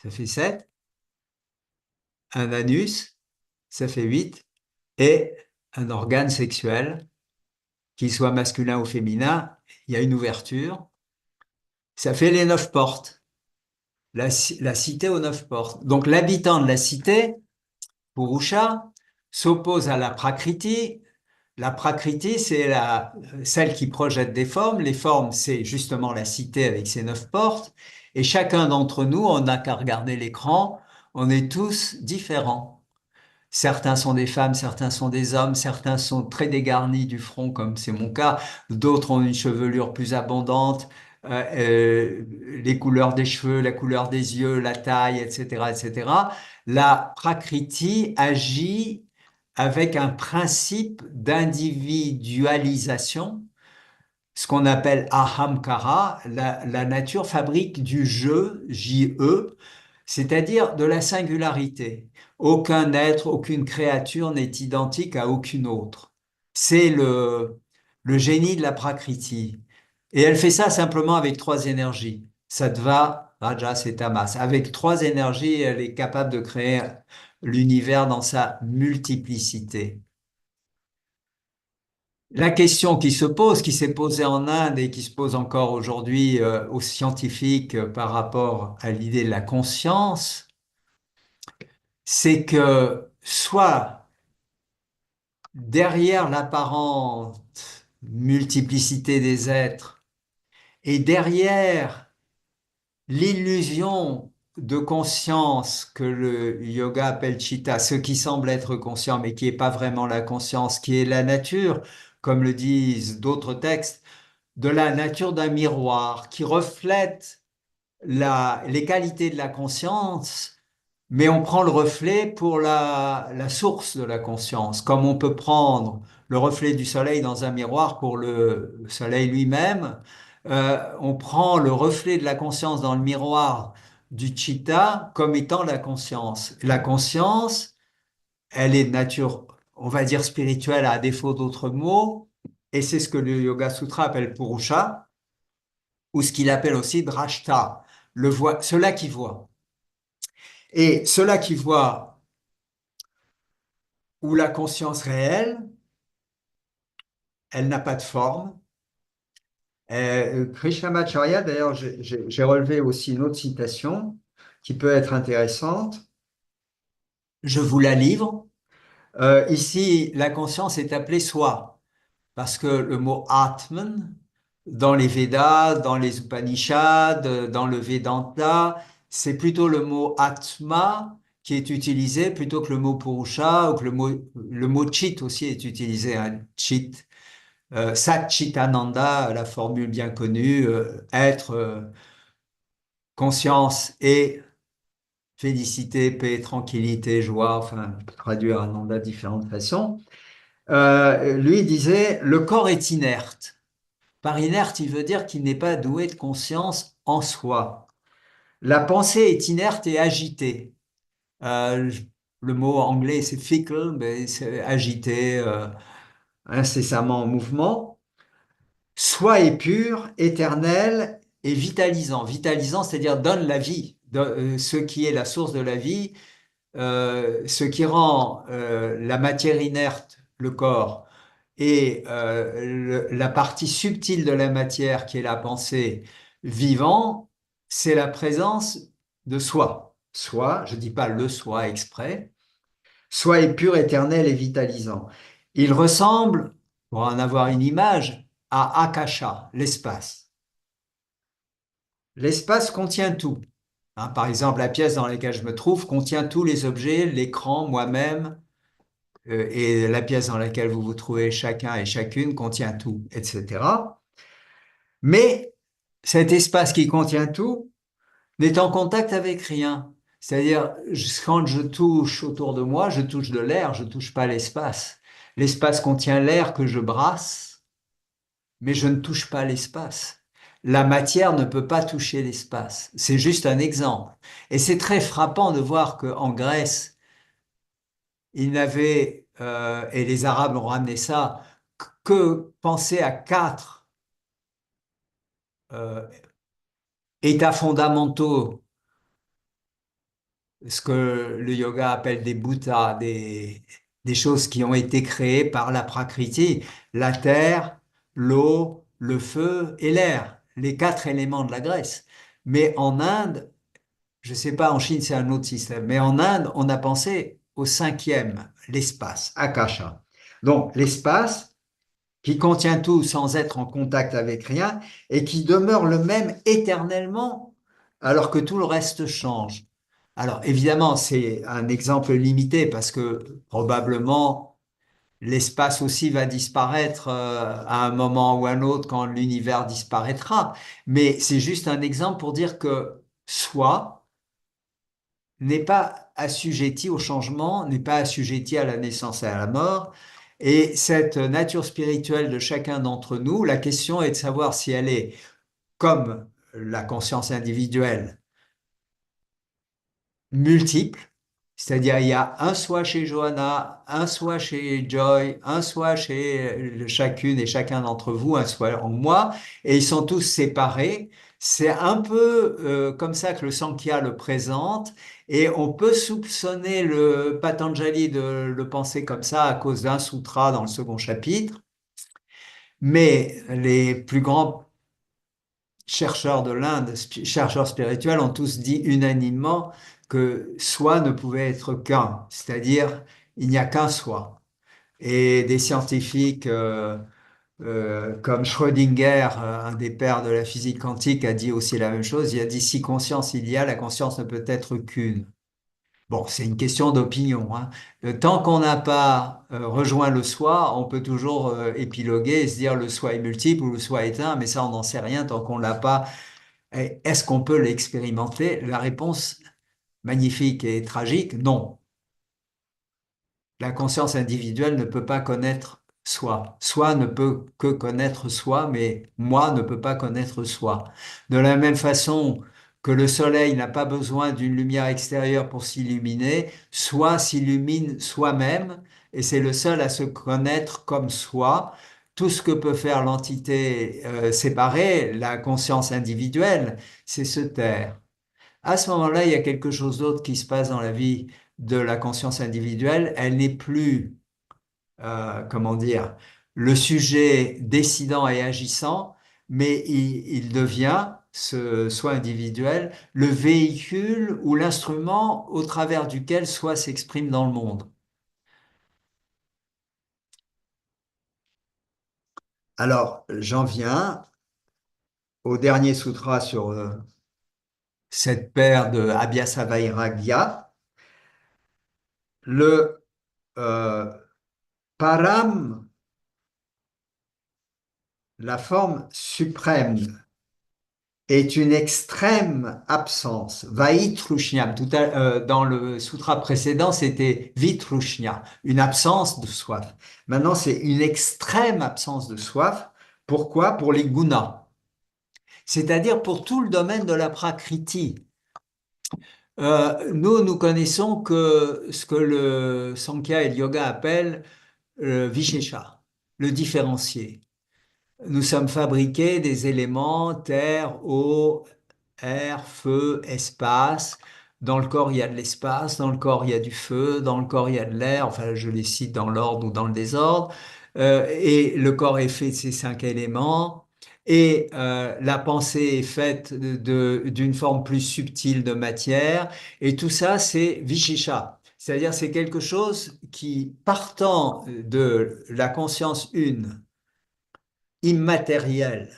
ça fait 7, un anus, ça fait 8, et un organe sexuel, qu'il soit masculin ou féminin, il y a une ouverture, ça fait les 9 portes, la cité aux 9 portes. Donc l'habitant de la cité, Purusha, s'oppose à la Prakriti. La Prakriti, c'est celle qui projette des formes. Les formes, c'est justement la cité avec ses 9 portes. Et chacun d'entre nous, on n'a qu'à regarder l'écran, on est tous différents. Certains sont des femmes, certains sont des hommes, certains sont très dégarnis du front, comme c'est mon cas, d'autres ont une chevelure plus abondante, les couleurs des cheveux, la couleur des yeux, la taille, etc., etc. La Prakriti agit avec un principe d'individualisation, ce qu'on appelle ahamkara. La nature fabrique du je, J-E, c'est-à-dire de la singularité. Aucun être, aucune créature n'est identique à aucune autre. C'est le génie de la Prakriti. Et elle fait ça simplement avec trois énergies. Sattva, Rajas et Tamas. Avec trois énergies, elle est capable de créer l'univers dans sa multiplicité. La question qui se pose, qui s'est posée en Inde et qui se pose encore aujourd'hui aux scientifiques par rapport à l'idée de la conscience, c'est que soit derrière l'apparente multiplicité des êtres et derrière l'illusion de conscience que le yoga appelle chitta, ce qui semble être conscient mais qui n'est pas vraiment la conscience, qui est la nature, comme le disent d'autres textes, de la nature d'un miroir qui reflète les qualités de la conscience, mais on prend le reflet pour la source de la conscience, comme on peut prendre le reflet du soleil dans un miroir pour le soleil lui-même. On prend le reflet de la conscience dans le miroir du chitta comme étant la conscience. La conscience, elle est de nature, on va dire spirituelle à défaut d'autres mots, et c'est ce que le Yoga Sutra appelle Purusha, ou ce qu'il appelle aussi Drashta, cela qui voit. Et cela qui voit où la conscience réelle, elle n'a pas de forme. Krishnamacharya, d'ailleurs, j'ai relevé aussi une autre citation qui peut être intéressante. Je vous la livre. Ici, la conscience est appelée soi, parce que le mot Atman, dans les Védas, dans les Upanishads, dans le Vedanta, c'est plutôt le mot Atma qui est utilisé plutôt que le mot Purusha, ou que le mot Chit aussi est utilisé, hein, Chit. Sat Chitananda, la formule bien connue, être, conscience et félicité, paix, tranquillité, joie, enfin, on peut traduire Ananda de différentes façons. Lui disait, le corps est inerte. Par inerte, il veut dire qu'il n'est pas doué de conscience en soi. La pensée est inerte et agitée. Le mot anglais, c'est fickle, mais c'est agité, incessamment en mouvement. Soi est pur, éternel et vitalisant. Vitalisant, c'est-à-dire donne la vie, ce qui est la source de la vie, ce qui rend la matière inerte, le corps, et la partie subtile de la matière, qui est la pensée, vivant, c'est la présence de soi. Soi, je ne dis pas le soi exprès, soi est pur, éternel et vitalisant. Il ressemble, pour en avoir une image, à Akasha, l'espace. L'espace contient tout. Hein, par exemple, la pièce dans laquelle je me trouve contient tous les objets, l'écran, moi-même, et la pièce dans laquelle vous vous trouvez chacun et chacune contient tout, etc. Mais cet espace qui contient tout n'est en contact avec rien. C'est-à-dire, quand je touche autour de moi, je touche de l'air, je ne touche pas l'espace. L'espace contient l'air que je brasse, mais je ne touche pas l'espace. La matière ne peut pas toucher l'espace. C'est juste un exemple. Et c'est très frappant de voir qu'en Grèce, ils n'avaient, et les Arabes ont ramené ça, que penser à 4 états fondamentaux, ce que le yoga appelle des bhutas, des choses qui ont été créées par la prakriti, la terre, l'eau, le feu et l'air, les 4 éléments de la Grèce. Mais en Inde, je ne sais pas, en Chine c'est un autre système, mais en Inde, on a pensé au 5e, l'espace, Akasha. Donc l'espace qui contient tout sans être en contact avec rien et qui demeure le même éternellement alors que tout le reste change. Alors, évidemment, c'est un exemple limité parce que probablement l'espace aussi va disparaître à un moment ou un autre quand l'univers disparaîtra. Mais c'est juste un exemple pour dire que soi n'est pas assujetti au changement, n'est pas assujetti à la naissance et à la mort. Et cette nature spirituelle de chacun d'entre nous, la question est de savoir si elle est comme la conscience individuelle multiple, c'est-à-dire il y a un soi chez Johanna, un soi chez Joy, un soi chez chacune et chacun d'entre vous, un soi en moi, et ils sont tous séparés. C'est un peu comme ça que le Sankhya le présente, et on peut soupçonner le Patanjali de le penser comme ça à cause d'un sutra dans le second chapitre, mais les plus grands chercheurs de l'Inde, chercheurs spirituels, ont tous dit unanimement que soi ne pouvait être qu'un, c'est-à-dire il n'y a qu'un soi. Et des scientifiques comme Schrödinger, un des pères de la physique quantique, a dit aussi la même chose. Il a dit si conscience il y a, la conscience ne peut être qu'une. Bon, c'est une question d'opinion, hein. Tant qu'on n'a pas rejoint le soi, on peut toujours épiloguer et se dire le soi est multiple ou le soi est un, mais ça, on n'en sait rien tant qu'on l'a pas. Est-ce qu'on peut l'expérimenter? La réponse magnifique et tragique, non. La conscience individuelle ne peut pas connaître soi. Soi ne peut que connaître soi, mais moi ne peut pas connaître soi. De la même façon que le soleil n'a pas besoin d'une lumière extérieure pour s'illuminer, soi s'illumine soi-même et c'est le seul à se connaître comme soi. Tout ce que peut faire l'entité séparée, la conscience individuelle, c'est se taire. À ce moment-là, il y a quelque chose d'autre qui se passe dans la vie de la conscience individuelle. Elle n'est plus, comment dire, le sujet décidant et agissant, mais il devient, ce soi individuel, le véhicule ou l'instrument au travers duquel soi s'exprime dans le monde. Alors, j'en viens au dernier sutra sur cette paire de Abhyasavairagya. Le Param, la forme suprême, est une extrême absence. Vaitrushnyam. Dans le sutra précédent, c'était vitrushnya, une absence de soif. Maintenant, c'est une extrême absence de soif. Pourquoi? Pour les gunas. C'est-à-dire pour tout le domaine de la prakriti. Nous connaissons que ce que le Sankhya et le yoga appellent le vishesha, le différencié. Nous sommes fabriqués des éléments terre, eau, air, feu, espace. Dans le corps, il y a de l'espace, dans le corps, il y a du feu, dans le corps, il y a de l'air. Enfin, je les cite dans l'ordre ou dans le désordre. Et le corps est fait de ces 5 éléments. Et la pensée est faite d'une forme plus subtile de matière. Et tout ça, c'est Vishisha. C'est-à-dire, c'est quelque chose qui, partant de la conscience une, immatérielle,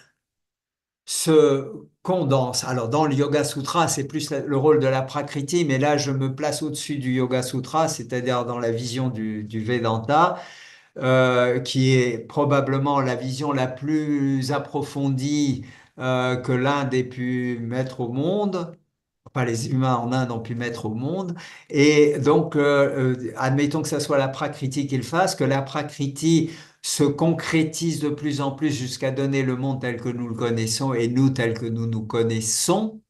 se condense. Alors, dans le Yoga Sutra, c'est plus le rôle de la Prakriti, mais là, je me place au-dessus du Yoga Sutra, c'est-à-dire dans la vision du Vedanta, qui est probablement la vision la plus approfondie que l'Inde ait pu mettre au monde. Enfin, les humains en Inde ont pu mettre au monde. Et donc, admettons que ce soit la Prakriti qui le fasse, que la Prakriti se concrétise de plus en plus jusqu'à donner le monde tel que nous le connaissons et nous tel que nous nous connaissons.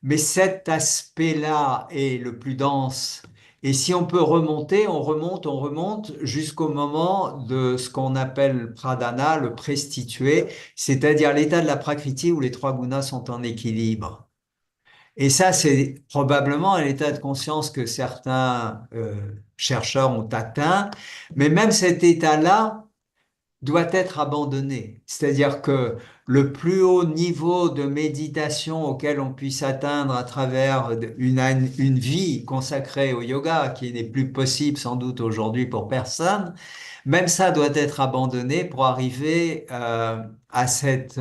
Mais cet aspect-là est le plus dense. Et si on peut remonter, on remonte jusqu'au moment de ce qu'on appelle pradhana, le prestitué, c'est-à-dire l'état de la prakriti où les 3 gunas sont en équilibre. Et ça, c'est probablement un état de conscience que certains chercheurs ont atteint. Mais même cet état-là doit être abandonné. C'est-à-dire que le plus haut niveau de méditation auquel on puisse atteindre à travers une vie consacrée au yoga, qui n'est plus possible sans doute aujourd'hui pour personne, même ça doit être abandonné pour arriver à cette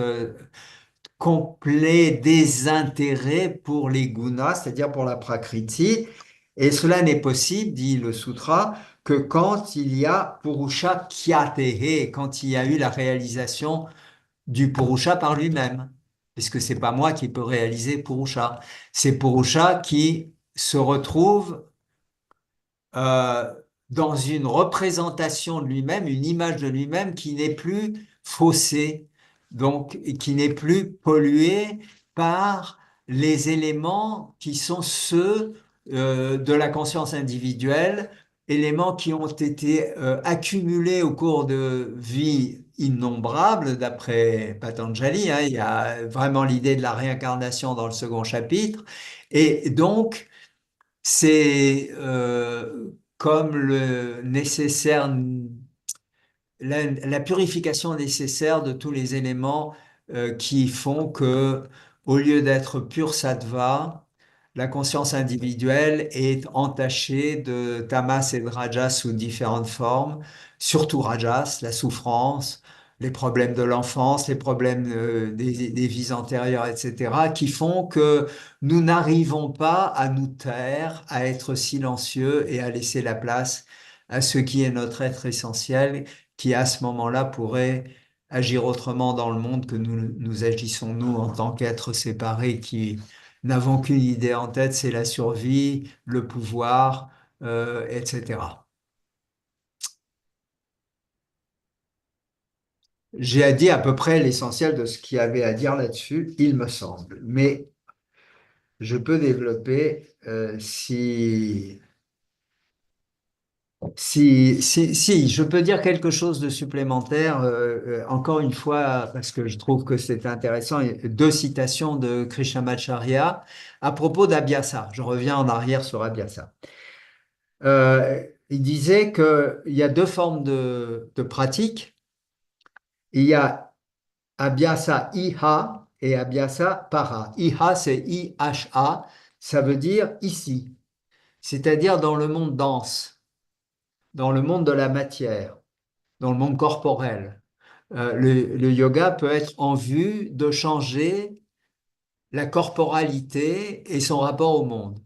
complet désintérêt pour les gunas, c'est-à-dire pour la prakriti. Et cela n'est possible, dit le sutra, que quand il y a purusha kyatehe, quand il y a eu la réalisation du purusha par lui-même. Puisque c'est pas moi qui peux réaliser purusha. C'est purusha qui se retrouve euh, dans une représentation de lui-même, une image de lui-même qui n'est plus faussée, donc et qui n'est plus polluée par les éléments qui sont ceux de la conscience individuelle, éléments qui ont été accumulés au cours de vies innombrables, d'après Patanjali, hein, il y a vraiment l'idée de la réincarnation dans le second chapitre, et donc c'est comme le nécessaire, la purification nécessaire de tous les éléments qui font que, au lieu d'être pur sattva, la conscience individuelle est entachée de tamas et de rajas sous différentes formes, surtout rajas, la souffrance, les problèmes de l'enfance, les problèmes des vies antérieures, etc., qui font que nous n'arrivons pas à nous taire, à être silencieux et à laisser la place à ce qui est notre être essentiel, qui à ce moment-là pourrait agir autrement dans le monde que nous agissons nous en tant qu'êtres séparés qui n'avons qu'une idée en tête, c'est la survie, le pouvoir, etc. J'ai dit à peu près l'essentiel de ce qu'il y avait à dire là-dessus, il me semble. Mais je peux développer si je peux dire quelque chose de supplémentaire, encore une fois, parce que je trouve que c'est intéressant, deux citations de Krishnamacharya à propos d'Abhyasa. Je reviens en arrière sur Abhyasa. Il disait qu'il y a deux formes de pratiques. Il y a Abhyasa Iha et Abhyasa Para. Iha, c'est I-H-A, ça veut dire ici, c'est-à-dire dans le monde dense, dans le monde de la matière, dans le monde corporel. Le yoga peut être en vue de changer la corporalité et son rapport au monde,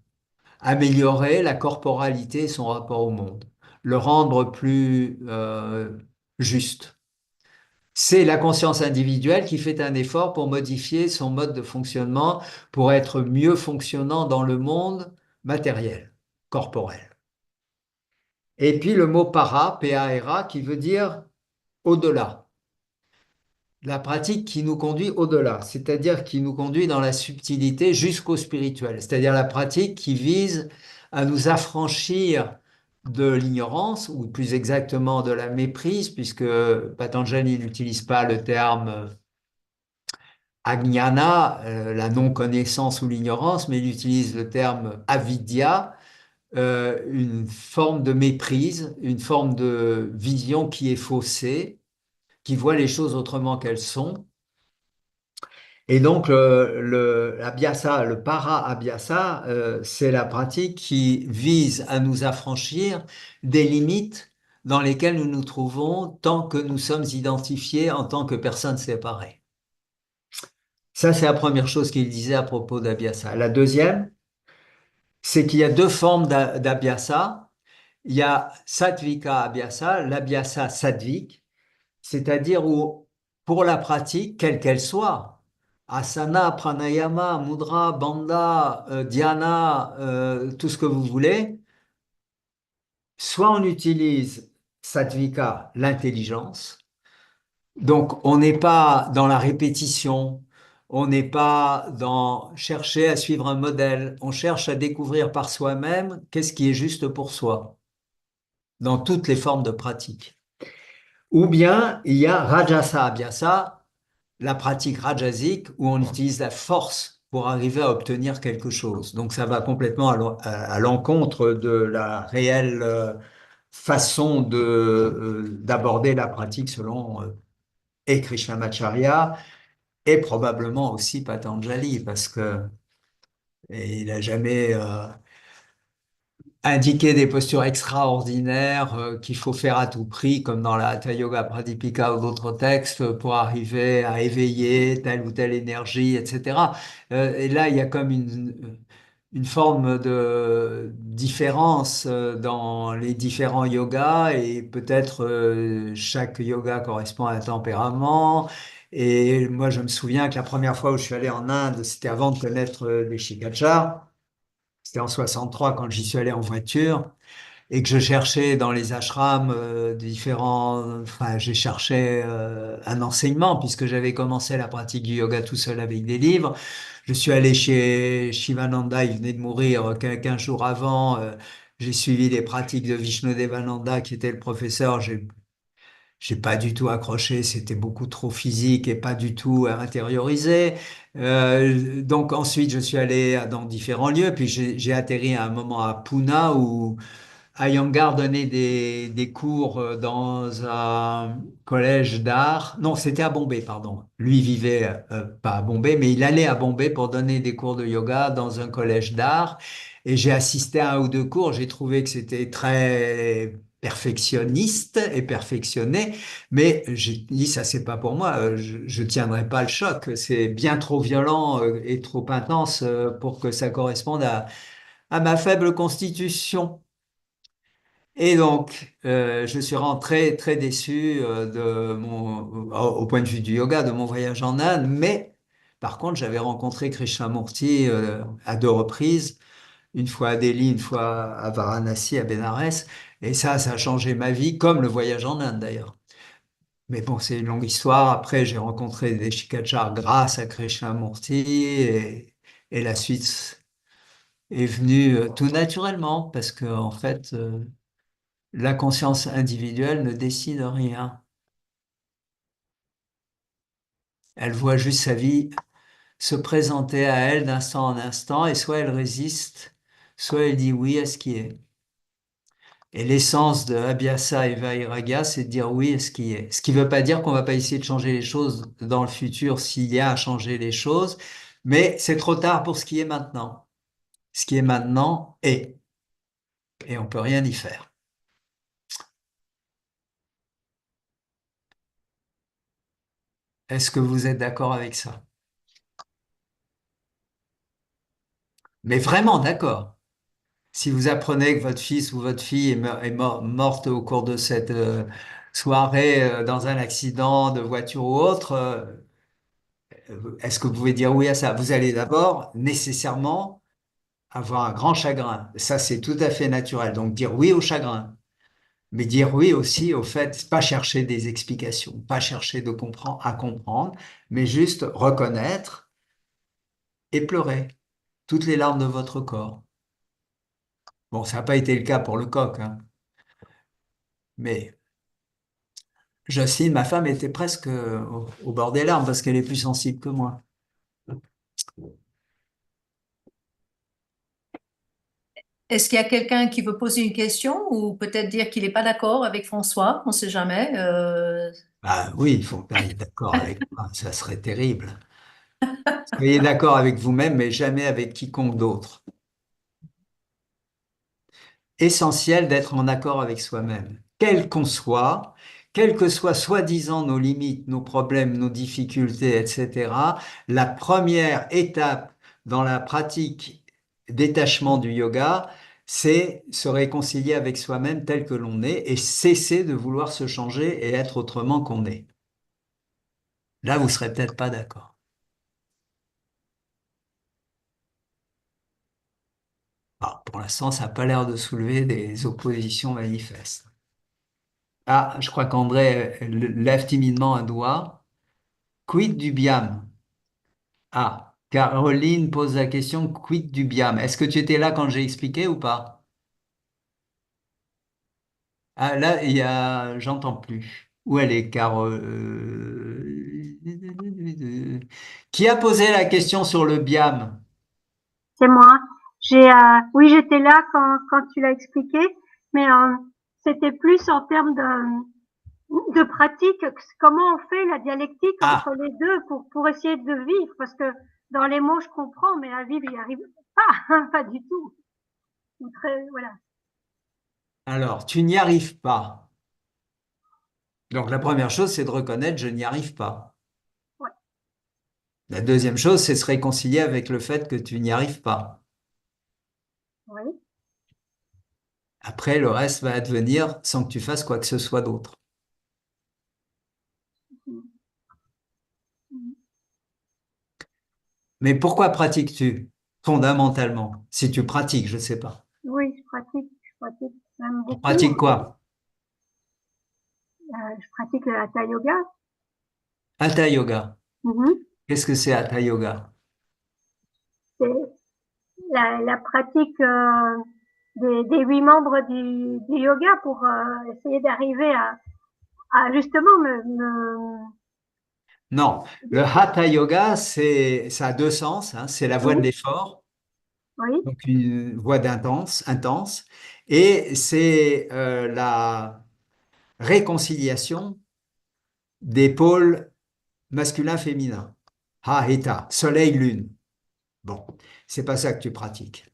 améliorer la corporalité et son rapport au monde, le rendre plus juste. C'est la conscience individuelle qui fait un effort pour modifier son mode de fonctionnement, pour être mieux fonctionnant dans le monde matériel, corporel. Et puis le mot para, P-A-R-A, qui veut dire au-delà. La pratique qui nous conduit au-delà, c'est-à-dire qui nous conduit dans la subtilité jusqu'au spirituel, c'est-à-dire la pratique qui vise à nous affranchir de l'ignorance, ou plus exactement de la méprise, puisque Patanjali n'utilise pas le terme agnana, la non-connaissance ou l'ignorance, mais il utilise le terme avidya, une forme de méprise, une forme de vision qui est faussée, qui voit les choses autrement qu'elles sont. Et donc, l'abhyasa, le para-abhyasa, c'est la pratique qui vise à nous affranchir des limites dans lesquelles nous nous trouvons tant que nous sommes identifiés en tant que personnes séparées. Ça, c'est la première chose qu'il disait à propos d'abhyasa. La deuxième, c'est qu'il y a deux formes d'abhyasa. Il y a sattvika abhyasa, l'abhyasa sattvique, c'est-à-dire où, pour la pratique, quelle qu'elle soit, asana, pranayama, mudra, bandha, dhyana, tout ce que vous voulez, soit on utilise sattvika, l'intelligence, donc on n'est pas dans la répétition, on n'est pas dans chercher à suivre un modèle, on cherche à découvrir par soi-même qu'est-ce qui est juste pour soi, dans toutes les formes de pratique. Ou bien il y a rajasa abhyasa, la pratique rajasique où on utilise la force pour arriver à obtenir quelque chose. Donc ça va complètement à l'encontre de la réelle façon d'aborder la pratique selon et Krishnamacharya et probablement aussi Patanjali parce que il n'a jamais indiquer des postures extraordinaires qu'il faut faire à tout prix, comme dans la Hatha Yoga Pradipika ou d'autres textes, pour arriver à éveiller telle ou telle énergie, etc. Et là, il y a comme une forme de différence dans les différents yogas, et peut-être chaque yoga correspond à un tempérament. Et moi, je me souviens que la première fois où je suis allé en Inde, c'était avant de connaître les Shikachars. C'était en 63 quand j'y suis allé en voiture et que je cherchais dans les ashrams différents. Enfin, j'ai cherché un enseignement puisque j'avais commencé la pratique du yoga tout seul avec des livres. Je suis allé chez Shivananda, il venait de mourir 15 jours avant. J'ai suivi les pratiques de Vishnudevananda qui était le professeur. J'ai pas du tout accroché, c'était beaucoup trop physique et pas du tout intériorisé. Donc ensuite, je suis allé dans différents lieux, puis j'ai atterri à un moment à Pune où Iyengar donnait des cours dans un collège d'art. Non, c'était à Bombay, pardon. Lui vivait pas à Bombay, mais il allait à Bombay pour donner des cours de yoga dans un collège d'art. Et j'ai assisté à un ou deux cours. J'ai trouvé que c'était très perfectionniste et perfectionné, mais j'ai dit ça c'est pas pour moi. Je tiendrai pas le choc. C'est bien trop violent et trop intense pour que ça corresponde à ma faible constitution. Et donc, je suis rentré très déçu au point de vue du yoga, de mon voyage en Inde. Mais par contre, j'avais rencontré Krishnamurti à deux reprises, une fois à Delhi, une fois à Varanasi, à Bénarès. Et ça a changé ma vie, comme le voyage en Inde d'ailleurs. Mais bon, c'est une longue histoire. Après, j'ai rencontré des Shikachars grâce à Krishnamurti, et la suite est venue tout naturellement, parce que en fait, la conscience individuelle ne décide rien. Elle voit juste sa vie se présenter à elle d'instant en instant, et soit elle résiste, soit elle dit oui à ce qui est. Et l'essence de Abhyasa et Vairagya, c'est de dire oui à ce qui est. Ce qui ne veut pas dire qu'on ne va pas essayer de changer les choses dans le futur s'il y a à changer les choses, mais c'est trop tard pour ce qui est maintenant. Ce qui est maintenant est, et on ne peut rien y faire. Est-ce que vous êtes d'accord avec ça? Mais vraiment d'accord. Si vous apprenez que votre fils ou votre fille est morte au cours de cette soirée dans un accident de voiture ou autre, est-ce que vous pouvez dire oui à ça? Vous allez d'abord nécessairement avoir un grand chagrin. Ça, c'est tout à fait naturel. Donc dire oui au chagrin, mais dire oui aussi au fait, pas chercher des explications, pas chercher de comprendre à comprendre, mais juste reconnaître et pleurer toutes les larmes de votre corps. Bon, ça n'a pas été le cas pour le coq, hein, mais Jocelyne, ma femme, était presque au bord des larmes parce qu'elle est plus sensible que moi. Est-ce qu'il y a quelqu'un qui veut poser une question ou peut-être dire qu'il n'est pas d'accord avec François? On ne sait jamais. Ah oui, il faut que tu d'accord avec moi, ça serait terrible. Soyez d'accord avec vous-même, mais jamais avec quiconque d'autre. Essentiel d'être en accord avec soi-même, quel qu'on soit, quels que soient soi-disant nos limites, nos problèmes, nos difficultés, etc. La première étape dans la pratique détachement du yoga, c'est se réconcilier avec soi-même tel que l'on est et cesser de vouloir se changer et être autrement qu'on est. Là, vous serez peut-être pas d'accord. Alors, pour l'instant, ça n'a pas l'air de soulever des oppositions manifestes. Ah, je crois qu'André lève timidement un doigt. Quid du biam? Ah, Caroline pose la question, quid du biam? Est-ce que tu étais là quand j'ai expliqué ou pas? Ah, là, j'entends plus. Où elle est, Caro? Qui a posé la question sur le biam? C'est moi. Oui, j'étais là quand tu l'as expliqué, mais c'était plus en termes de pratique. Comment on fait la dialectique entre Ah, les deux pour essayer de vivre? Parce que dans les mots, je comprends, mais à vivre, il n'y arrive pas, pas du tout. Voilà. Alors, tu n'y arrives pas. Donc, la première chose, c'est de reconnaître je n'y arrive pas. Ouais. La deuxième chose, c'est se réconcilier avec le fait que tu n'y arrives pas. Oui. Après, le reste va advenir sans que tu fasses quoi que ce soit d'autre. Mhm. Mhm. Mais pourquoi pratiques-tu fondamentalement? Si tu pratiques, je ne sais pas. Oui, je pratique même Tu beaucoup. pratiques quoi? Je pratique le hatha yoga. Hatha yoga. Mhm. Qu'est-ce que c'est Hatha yoga? C'est la pratique des 8 membres du yoga pour essayer d'arriver à justement Non, le Hatha yoga, ça a deux sens, hein. C'est la voie de Oui, l'effort, oui, donc une voie intense, et c'est la réconciliation des pôles masculin-féminin. Ha, Heta, soleil-lune. Bon, c'est pas ça que tu pratiques.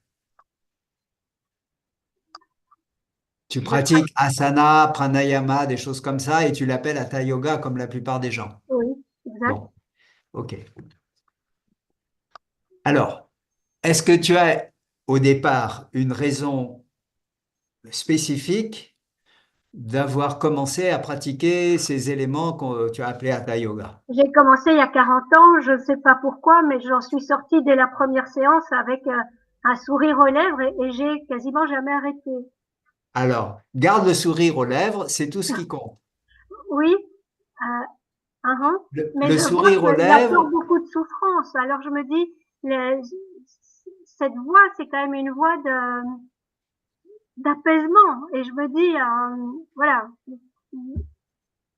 Tu je pratique, pratiques asana, pranayama, des choses comme ça, et tu l'appelles hatha yoga comme la plupart des gens. oui, exact. Bon, ok. Alors, est-ce que tu as au départ une raison spécifique d'avoir commencé à pratiquer ces éléments que tu as appelés hatha yoga? J'ai commencé il y a 40 ans, je ne sais pas pourquoi, mais j'en suis sortie dès la première séance avec un sourire aux lèvres et j'ai quasiment jamais arrêté. Alors, garde le sourire aux lèvres, c'est tout ce qui compte. Oui, euh, uh-huh. Mais Le je vois sourire aux qu'il y a encore lèvres, beaucoup de souffrance. Alors je me dis, le- cette voix, c'est quand même une voix d'apaisement. Et je me dis, voilà,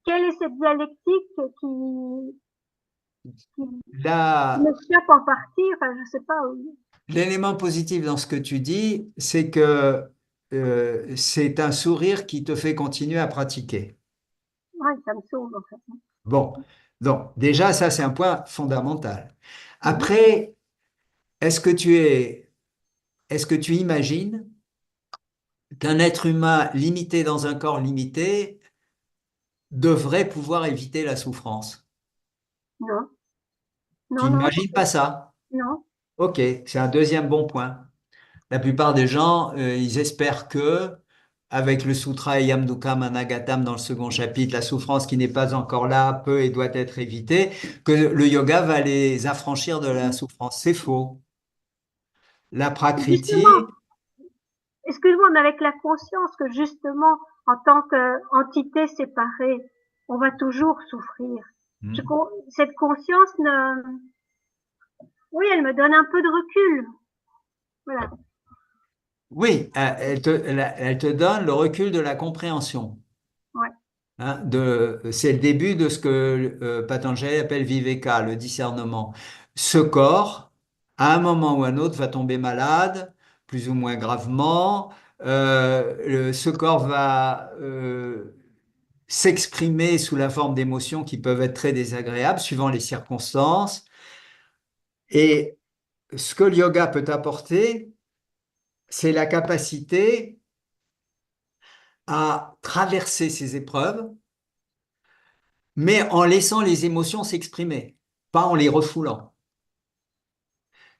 quelle est cette dialectique qui là, m'échappe en partie? Enfin, je sais pas. l'élément positif dans ce que tu dis, c'est que c'est un sourire qui te fait continuer à pratiquer. Ouais, ça me sauve en fait. Bon, donc déjà, ça, c'est un point fondamental. Mhm. Après, est-ce que tu imagines qu'un être humain limité dans un corps limité devrait pouvoir éviter la souffrance? Non, Tu non, non, n'imagines pas ça? non. Ok, c'est un deuxième bon point. La plupart des gens, ils espèrent que, avec le Sutra Yam Dukam Anagatam dans le second chapitre, la souffrance qui n'est pas encore là peut et doit être évitée, que le yoga va les affranchir de la souffrance. C'est faux. La Justement, Prakriti, excuse-moi, mais avec la conscience que justement, en tant qu'entité séparée, on va toujours souffrir. hmm, Cette conscience, oui, elle me donne un peu de recul. Voilà. oui, elle te donne le recul de la compréhension. Ouais. Hein, c'est le début de ce que Patanjali appelle Viveka, le discernement. Ce corps, à un moment ou à un autre, va tomber malade, plus ou moins gravement. Ce corps va s'exprimer sous la forme d'émotions qui peuvent être très désagréables suivant les circonstances. Et ce que le yoga peut apporter, c'est la capacité à traverser ces épreuves, mais en laissant les émotions s'exprimer, pas en les refoulant.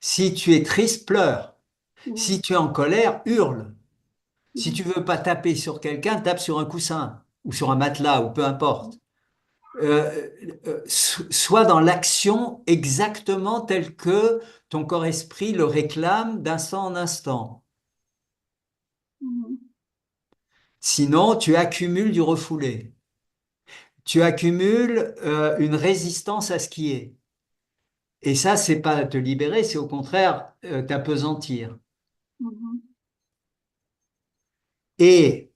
Si tu es triste, pleure. Mhm. Si tu es en colère, hurle. Si Mhm. tu veux pas taper sur quelqu'un, tape sur un coussin ou sur un matelas ou peu importe. Sois dans l'action exactement telle que ton corps-esprit le réclame d'instant en instant. Mhm. Sinon, tu accumules du refoulé. Tu accumules une résistance à ce qui est. Et ça, c'est pas te libérer, c'est au contraire t'apesantir. Mhm. Et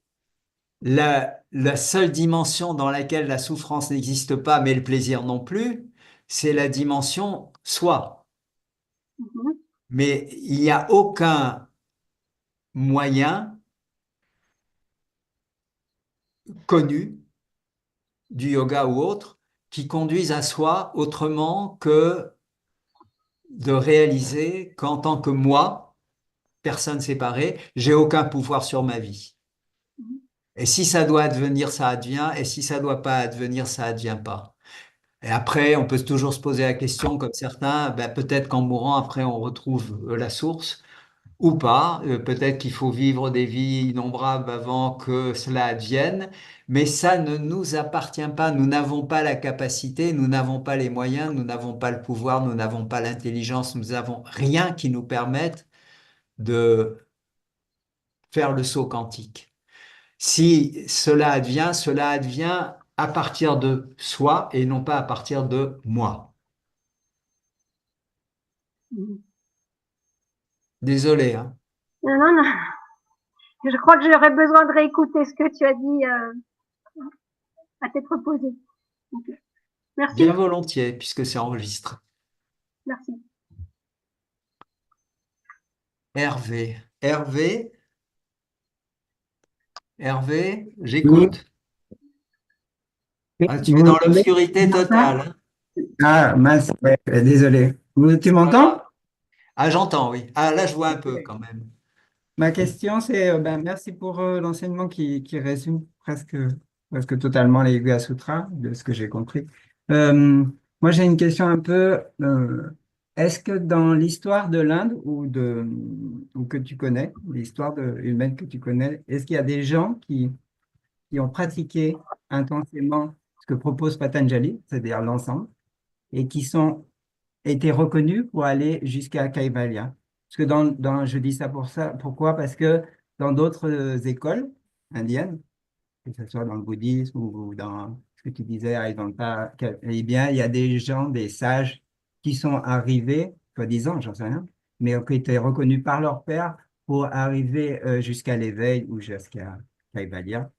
la seule dimension dans laquelle la souffrance n'existe pas, mais le plaisir non plus, c'est la dimension soi. Mhm. Mais il n'y a aucun moyen connu du yoga ou autre qui conduise à soi autrement que de réaliser qu'en tant que moi, personne séparée, j'ai aucun pouvoir sur ma vie. Et si ça doit advenir, ça advient. Et si ça doit pas advenir, ça advient pas. Et après, on peut toujours se poser la question, comme certains, ben, peut-être qu'en mourant, après, on retrouve la source ou pas. Peut-être qu'il faut vivre des vies innombrables avant que cela advienne. Mais ça ne nous appartient pas. Nous n'avons pas la capacité, nous n'avons pas les moyens, nous n'avons pas le pouvoir, nous n'avons pas l'intelligence, nous n'avons rien qui nous permette de faire le saut quantique. Si cela advient à partir de soi et non pas à partir de moi. Désolé, hein. Non, non, non. Je crois que j'aurais besoin de réécouter ce que tu as dit à tête reposée. Donc, merci. Bien volontiers, puisque c'est enregistré. Merci. Hervé. Hervé, j'écoute. Oui. Ah, tu es dans l'obscurité totale. Ah, mince, ouais, désolé. Tu m'entends? Ah, j'entends, oui. Ah, là, je vois un peu quand même. Ma question, c'est, merci pour l'enseignement qui résume presque totalement les Yoga Sutras, de ce que j'ai compris. Moi, j'ai une question un peu, est-ce que dans l'histoire de l'Inde ou que tu connais, humaine que tu connais, est-ce qu'il y a des gens qui ont pratiqué intensément ce que propose Patanjali, c'est-à-dire l'ensemble, et qui sont été reconnus pour aller jusqu'à Kaivalya? Parce que je dis ça pour ça, pourquoi? Parce que dans d'autres écoles indiennes, que ce soit dans le bouddhisme ou dans ce que tu disais, Ayurveda, eh bien, il y a des gens, des sages qui sont arrivés, soi-disant, j'en sais rien, mais qui ont été reconnus par leur père pour arriver jusqu'à l'éveil ou jusqu'à Kaivalya.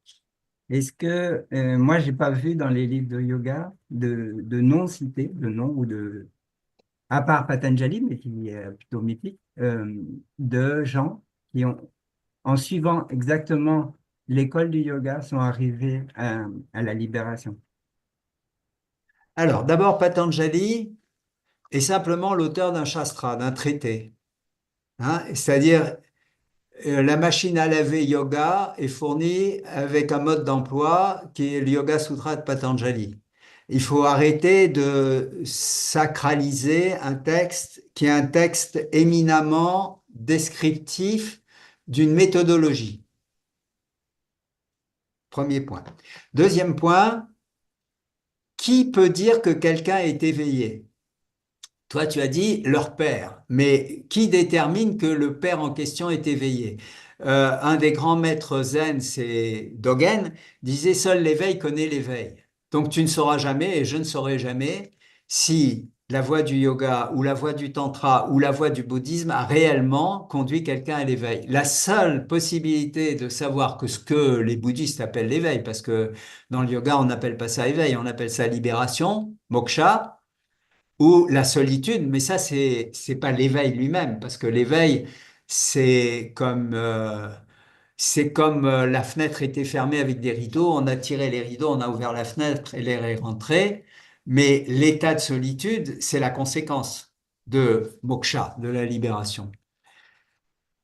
Est-ce que, moi, j'ai pas vu dans les livres de yoga de noms cités, de noms ou de, à part Patanjali, mais qui est plutôt mythique, de gens qui ont, en suivant exactement l'école du yoga, sont arrivés à la libération. Alors, d'abord, Patanjali est simplement l'auteur d'un shastra, d'un traité. Hein, c'est-à-dire, la machine à laver yoga est fournie avec un mode d'emploi qui est le Yoga Sutra de Patanjali. Il faut arrêter de sacraliser un texte qui est un texte éminemment descriptif d'une méthodologie. Premier point. Deuxième point, qui peut dire que quelqu'un est éveillé? Toi, tu as dit leur père, mais qui détermine que le père en question est éveillé? Un des grands maîtres zen, c'est Dogen, disait seul l'éveil connaît l'éveil. Donc tu ne sauras jamais, et je ne saurai jamais, si la voie du yoga ou la voie du tantra ou la voie du bouddhisme a réellement conduit quelqu'un à l'éveil. La seule possibilité de savoir que ce que les bouddhistes appellent l'éveil, parce que dans le yoga on n'appelle pas ça éveil, on appelle ça libération, moksha, ou la solitude, mais ça, c'est pas l'éveil lui-même, parce que l'éveil, c'est comme la fenêtre était fermée avec des rideaux, on a tiré les rideaux, on a ouvert la fenêtre et l'air est rentré, mais l'état de solitude, c'est la conséquence de moksha, de la libération.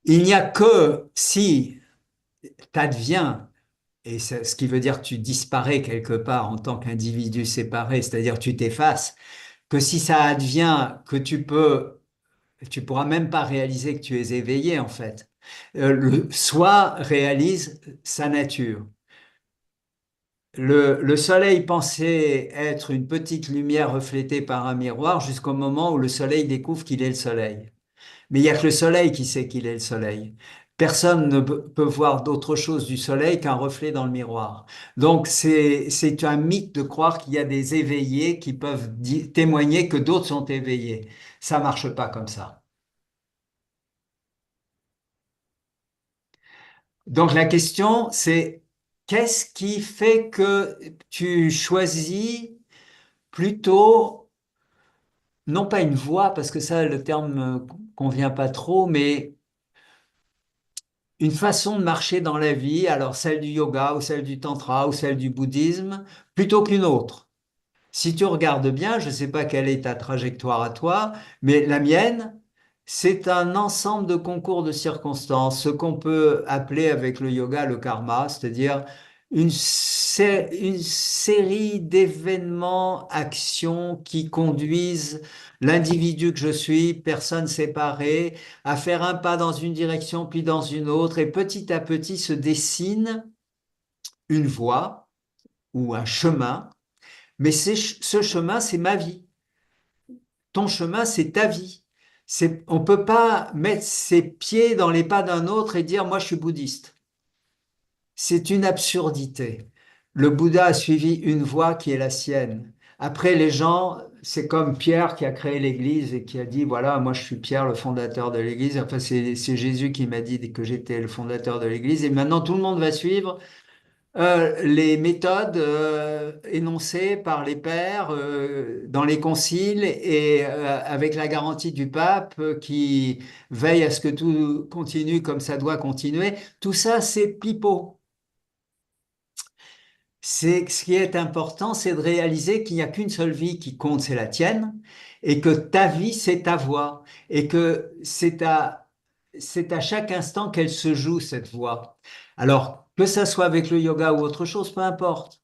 Il n'y a que si t'adviens, et ce qui veut dire que tu disparais quelque part en tant qu'individu séparé, c'est-à-dire tu t'effaces, que si ça advient que tu pourras même pas réaliser que tu es éveillé en fait. Le soi réalise sa nature. Le soleil pensait être une petite lumière reflétée par un miroir jusqu'au moment où le soleil découvre qu'il est le soleil. Mais il n'y a que le soleil qui sait qu'il est le soleil. Personne ne peut voir d'autre chose du soleil qu'un reflet dans le miroir. Donc c'est un mythe de croire qu'il y a des éveillés qui peuvent témoigner que d'autres sont éveillés. Ça marche pas comme ça. Donc la question c'est qu'est-ce qui fait que tu choisis plutôt non pas une voie parce que ça le terme convient pas trop, mais une façon de marcher dans la vie, alors celle du yoga ou celle du tantra ou celle du bouddhisme, plutôt qu'une autre. Si tu regardes bien, je ne sais pas quelle est ta trajectoire à toi, mais la mienne, c'est un ensemble de concours de circonstances, ce qu'on peut appeler avec le yoga le karma, c'est-à-dire une série d'événements, actions qui conduisent l'individu que je suis, personne séparée, à faire un pas dans une direction puis dans une autre, et petit à petit se dessine une voie ou un chemin, mais ce chemin, c'est ma vie. Ton chemin, c'est ta vie. On ne peut pas mettre ses pieds dans les pas d'un autre et dire, moi, je suis bouddhiste. C'est une absurdité. Le Bouddha a suivi une voie qui est la sienne. Après, les gens, c'est comme Pierre qui a créé l'Église et qui a dit, voilà, moi, je suis Pierre, le fondateur de l'Église. Enfin, c'est Jésus qui m'a dit que j'étais le fondateur de l'Église. Et maintenant, tout le monde va suivre les méthodes énoncées par les pères dans les conciles et avec la garantie du pape qui veille à ce que tout continue comme ça doit continuer, tout ça c'est pipeau. Ce qui est important, c'est de réaliser qu'il n'y a qu'une seule vie qui compte, c'est la tienne, et que ta vie, c'est ta voix, et que c'est à chaque instant qu'elle se joue, cette voix. Alors, que ça soit avec le yoga ou autre chose, peu importe.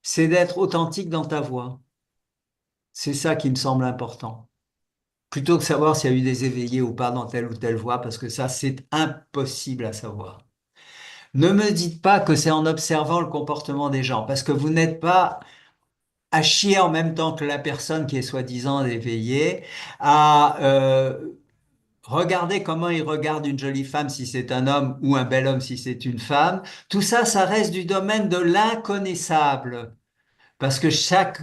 C'est d'être authentique dans ta voix. C'est ça qui me semble important. Plutôt que savoir s'il y a eu des éveillés ou pas dans telle ou telle voix, parce que ça, c'est impossible à savoir. Ne me dites pas que c'est en observant le comportement des gens, parce que vous n'êtes pas à chier en même temps que la personne qui est soi-disant éveillée, à regarder comment il regarde une jolie femme si c'est un homme ou un bel homme si c'est une femme. Tout ça, ça reste du domaine de l'inconnaissable. Parce que chaque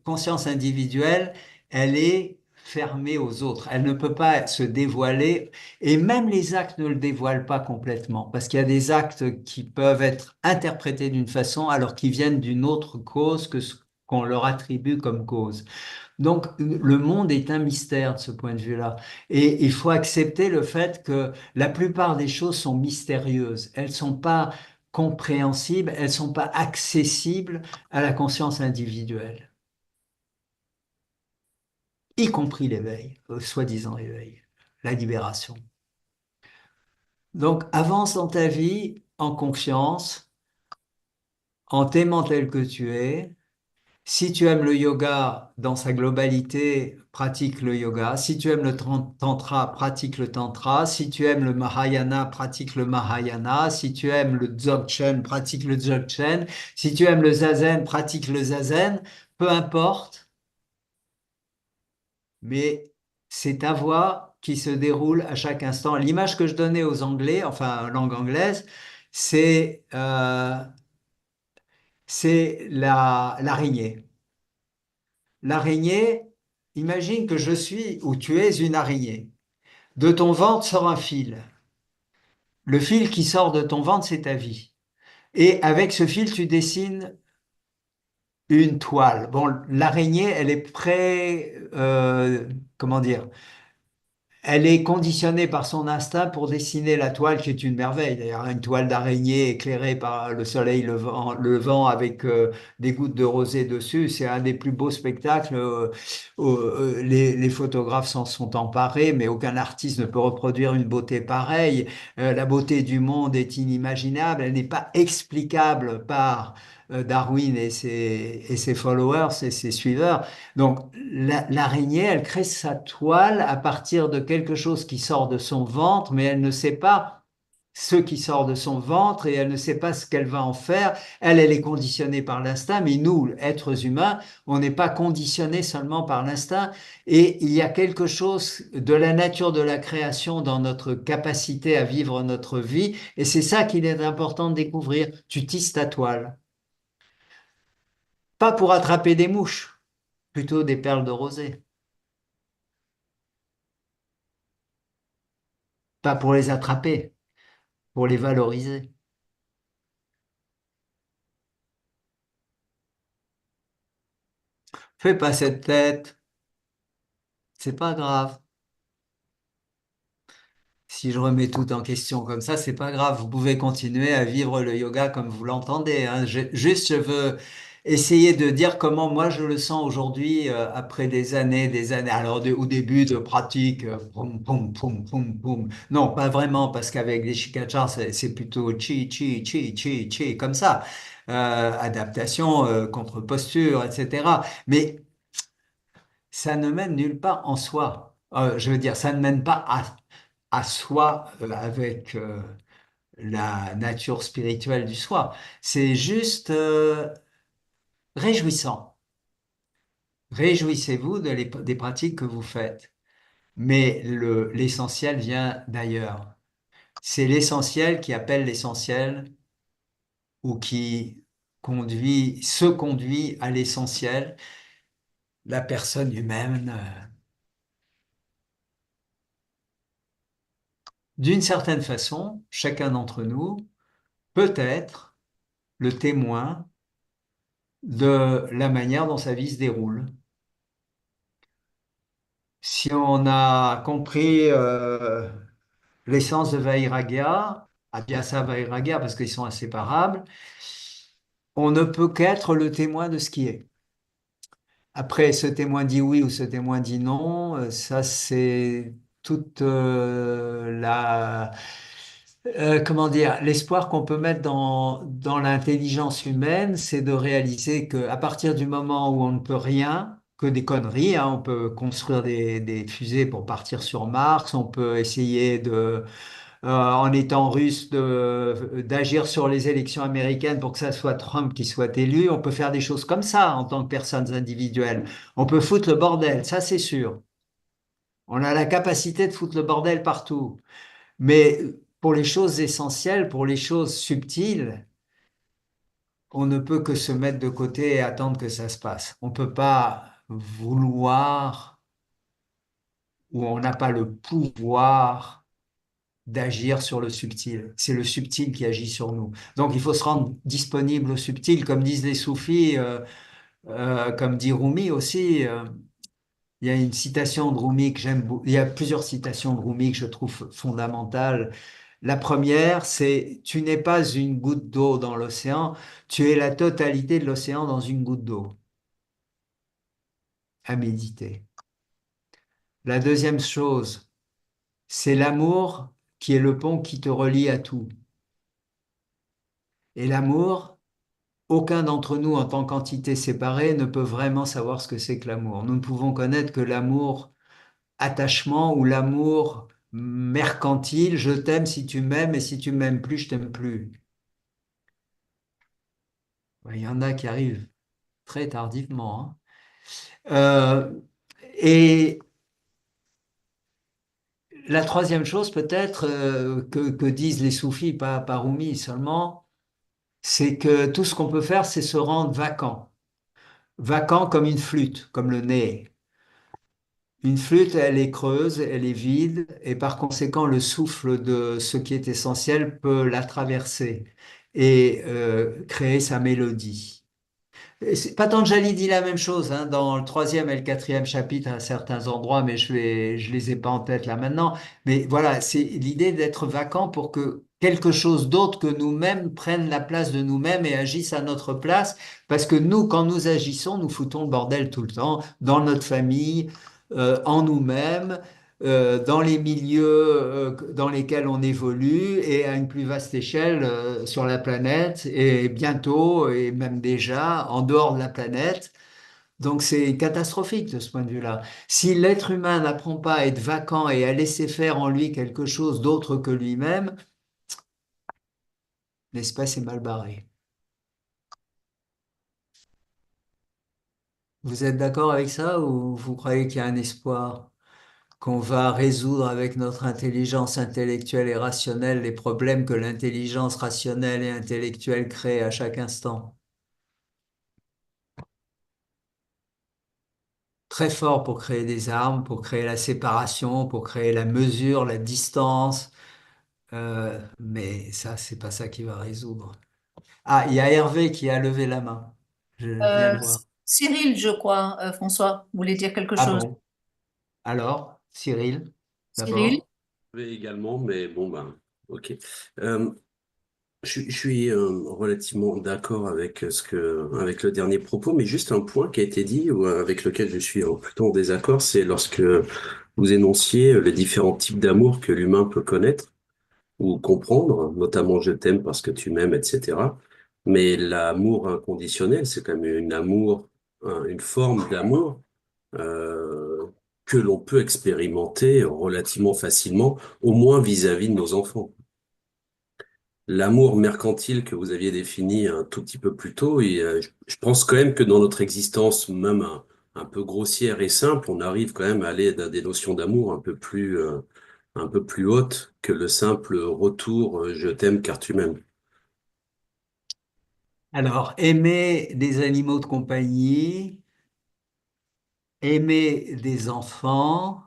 conscience individuelle, elle est fermée aux autres. Elle ne peut pas se dévoiler. Et même les actes ne le dévoilent pas complètement. Parce qu'il y a des actes qui peuvent être interprétés d'une façon alors qu'ils viennent d'une autre cause que ce qu'on leur attribue comme cause. Donc, le monde est un mystère de ce point de vue-là. Et il faut accepter le fait que la plupart des choses sont mystérieuses. Elles ne sont pas compréhensibles, elles ne sont pas accessibles à la conscience individuelle, y compris l'éveil, soi-disant éveil, la libération. Donc, avance dans ta vie en confiance, en t'aimant tel que tu es. Si tu aimes le yoga dans sa globalité, pratique le yoga. Si tu aimes le tantra, pratique le tantra. Si tu aimes le mahayana, pratique le mahayana. Si tu aimes le dzogchen, pratique le dzogchen. Si tu aimes le zazen, pratique le zazen. Peu importe, mais c'est ta voix qui se déroule à chaque instant. L'image que je donnais aux Anglais, enfin langue anglaise, c'est l'araignée. L'araignée, imagine que je suis ou tu es une araignée. De ton ventre sort un fil. Le fil qui sort de ton ventre, c'est ta vie. Et avec ce fil, tu dessines une toile. Bon, l'araignée, elle est comment dire, elle est conditionnée par son instinct pour dessiner la toile qui est une merveille. D'ailleurs, une toile d'araignée éclairée par le soleil levant avec des gouttes de rosée dessus, c'est un des plus beaux spectacles. Les photographes s'en sont emparés, mais aucun artiste ne peut reproduire une beauté pareille. La beauté du monde est inimaginable, elle n'est pas explicable par Darwin et ses followers et ses suiveurs. Donc, l'araignée, elle crée sa toile à partir de quelque chose qui sort de son ventre, mais elle ne sait pas ce qui sort de son ventre et elle ne sait pas ce qu'elle va en faire. Elle est conditionnée par l'instinct, mais nous, êtres humains, on n'est pas conditionnés seulement par l'instinct. Et il y a quelque chose de la nature de la création dans notre capacité à vivre notre vie. Et c'est ça qu'il est important de découvrir. Tu tisses ta toile. Pas pour attraper des mouches, plutôt des perles de rosée. Pas pour les attraper, pour les valoriser. Fais pas cette tête, c'est pas grave. Si je remets tout en question comme ça, c'est pas grave. Vous pouvez continuer à vivre le yoga comme vous l'entendez, hein. Juste, je veux essayer de dire comment moi je le sens aujourd'hui après des années. Alors au début de pratique, poum, poum, poum, poum, poum. Non, pas vraiment, parce qu'avec les Shikachars, c'est plutôt chi, chi, chi, chi, chi, comme ça. Adaptation, contre-posture, etc. Mais ça ne mène nulle part en soi. Je veux dire, ça ne mène pas à soi avec la nature spirituelle du soi. C'est juste réjouissant. Réjouissez-vous des pratiques que vous faites. Mais l'essentiel vient d'ailleurs. C'est l'essentiel qui appelle l'essentiel ou qui se conduit à l'essentiel, la personne humaine. D'une certaine façon, chacun d'entre nous peut être le témoin de la manière dont sa vie se déroule. Si on a compris l'essence de Vairagya, Abhyasa Vairagya, parce qu'ils sont inséparables, on ne peut qu'être le témoin de ce qui est. Après, ce témoin dit oui ou ce témoin dit non, ça c'est toute comment dire, l'espoir qu'on peut mettre dans l'intelligence humaine, c'est de réaliser qu'à partir du moment où on ne peut rien, que des conneries, hein, on peut construire des fusées pour partir sur Mars, on peut essayer en étant russe, d'agir sur les élections américaines pour que ça soit Trump qui soit élu. On peut faire des choses comme ça en tant que personnes individuelles. On peut foutre le bordel, ça c'est sûr. On a la capacité de foutre le bordel partout. Mais pour les choses essentielles, pour les choses subtiles, on ne peut que se mettre de côté et attendre que ça se passe. On ne peut pas vouloir, ou on n'a pas le pouvoir d'agir sur le subtil. C'est le subtil qui agit sur nous. Donc il faut se rendre disponible au subtil, comme disent les soufis, comme dit Rumi aussi. Il y a une citation de Rumi que j'aime beaucoup. Il y a plusieurs citations de Rumi que je trouve fondamentales. La première, c'est: tu n'es pas une goutte d'eau dans l'océan, tu es la totalité de l'océan dans une goutte d'eau. À méditer. La deuxième chose, c'est l'amour qui est le pont qui te relie à tout. Et l'amour, aucun d'entre nous, en tant qu'entité séparée, ne peut vraiment savoir ce que c'est que l'amour. Nous ne pouvons connaître que l'amour attachement ou l'amour mercantile, je t'aime si tu m'aimes et si tu m'aimes plus, je t'aime plus. Il y en a qui arrivent très tardivement, hein. Et la troisième chose peut-être que disent les soufis, pas Rumi seulement, c'est que tout ce qu'on peut faire, c'est se rendre vacant. Vacant comme une flûte, comme le nez. Une flûte, elle est creuse, elle est vide, et par conséquent, le souffle de ce qui est essentiel peut la traverser et créer sa mélodie. Patanjali dit la même chose hein, dans le troisième et le quatrième chapitre à certains endroits, mais je les ai pas en tête là maintenant. Mais voilà, c'est l'idée d'être vacant pour que quelque chose d'autre que nous-mêmes prenne la place de nous-mêmes et agisse à notre place, parce que nous, quand nous agissons, nous foutons le bordel tout le temps, dans notre famille, en nous-mêmes, dans les milieux dans lesquels on évolue et à une plus vaste échelle sur la planète et bientôt et même déjà en dehors de la planète. Donc c'est catastrophique de ce point de vue-là. Si l'être humain n'apprend pas à être vacant et à laisser faire en lui quelque chose d'autre que lui-même, l'espèce est mal barrée. Vous êtes d'accord avec ça ou vous croyez qu'il y a un espoir qu'on va résoudre avec notre intelligence intellectuelle et rationnelle les problèmes que l'intelligence rationnelle et intellectuelle crée à chaque instant? Très fort pour créer des armes, pour créer la séparation, pour créer la mesure, la distance. Mais ça, c'est pas ça qui va résoudre. Ah, il y a Hervé qui a levé la main. Je viens de voir. Cyril, je crois, François, vous voulez dire quelque Ah chose? bon? Alors, Cyril, Cyril? d'abord. Oui, également, mais bon, ben, ok. Euh, Je suis relativement d'accord avec avec le dernier propos, mais juste un point qui a été dit ou avec lequel je suis plutôt en désaccord, c'est lorsque vous énonciez les différents types d'amour que l'humain peut connaître ou comprendre, notamment je t'aime parce que tu m'aimes, etc. Mais l'amour inconditionnel, c'est quand même une forme d'amour euh, que l'on peut expérimenter relativement facilement, au moins vis-à-vis de nos enfants. L'amour mercantile que vous aviez défini un tout petit peu plus tôt, et je pense quand même que dans notre existence, même un peu grossière et simple, on arrive quand même à aller dans des notions d'amour un peu plus hautes que le simple retour je t'aime car tu m'aimes. Alors, aimer des animaux de compagnie, aimer des enfants,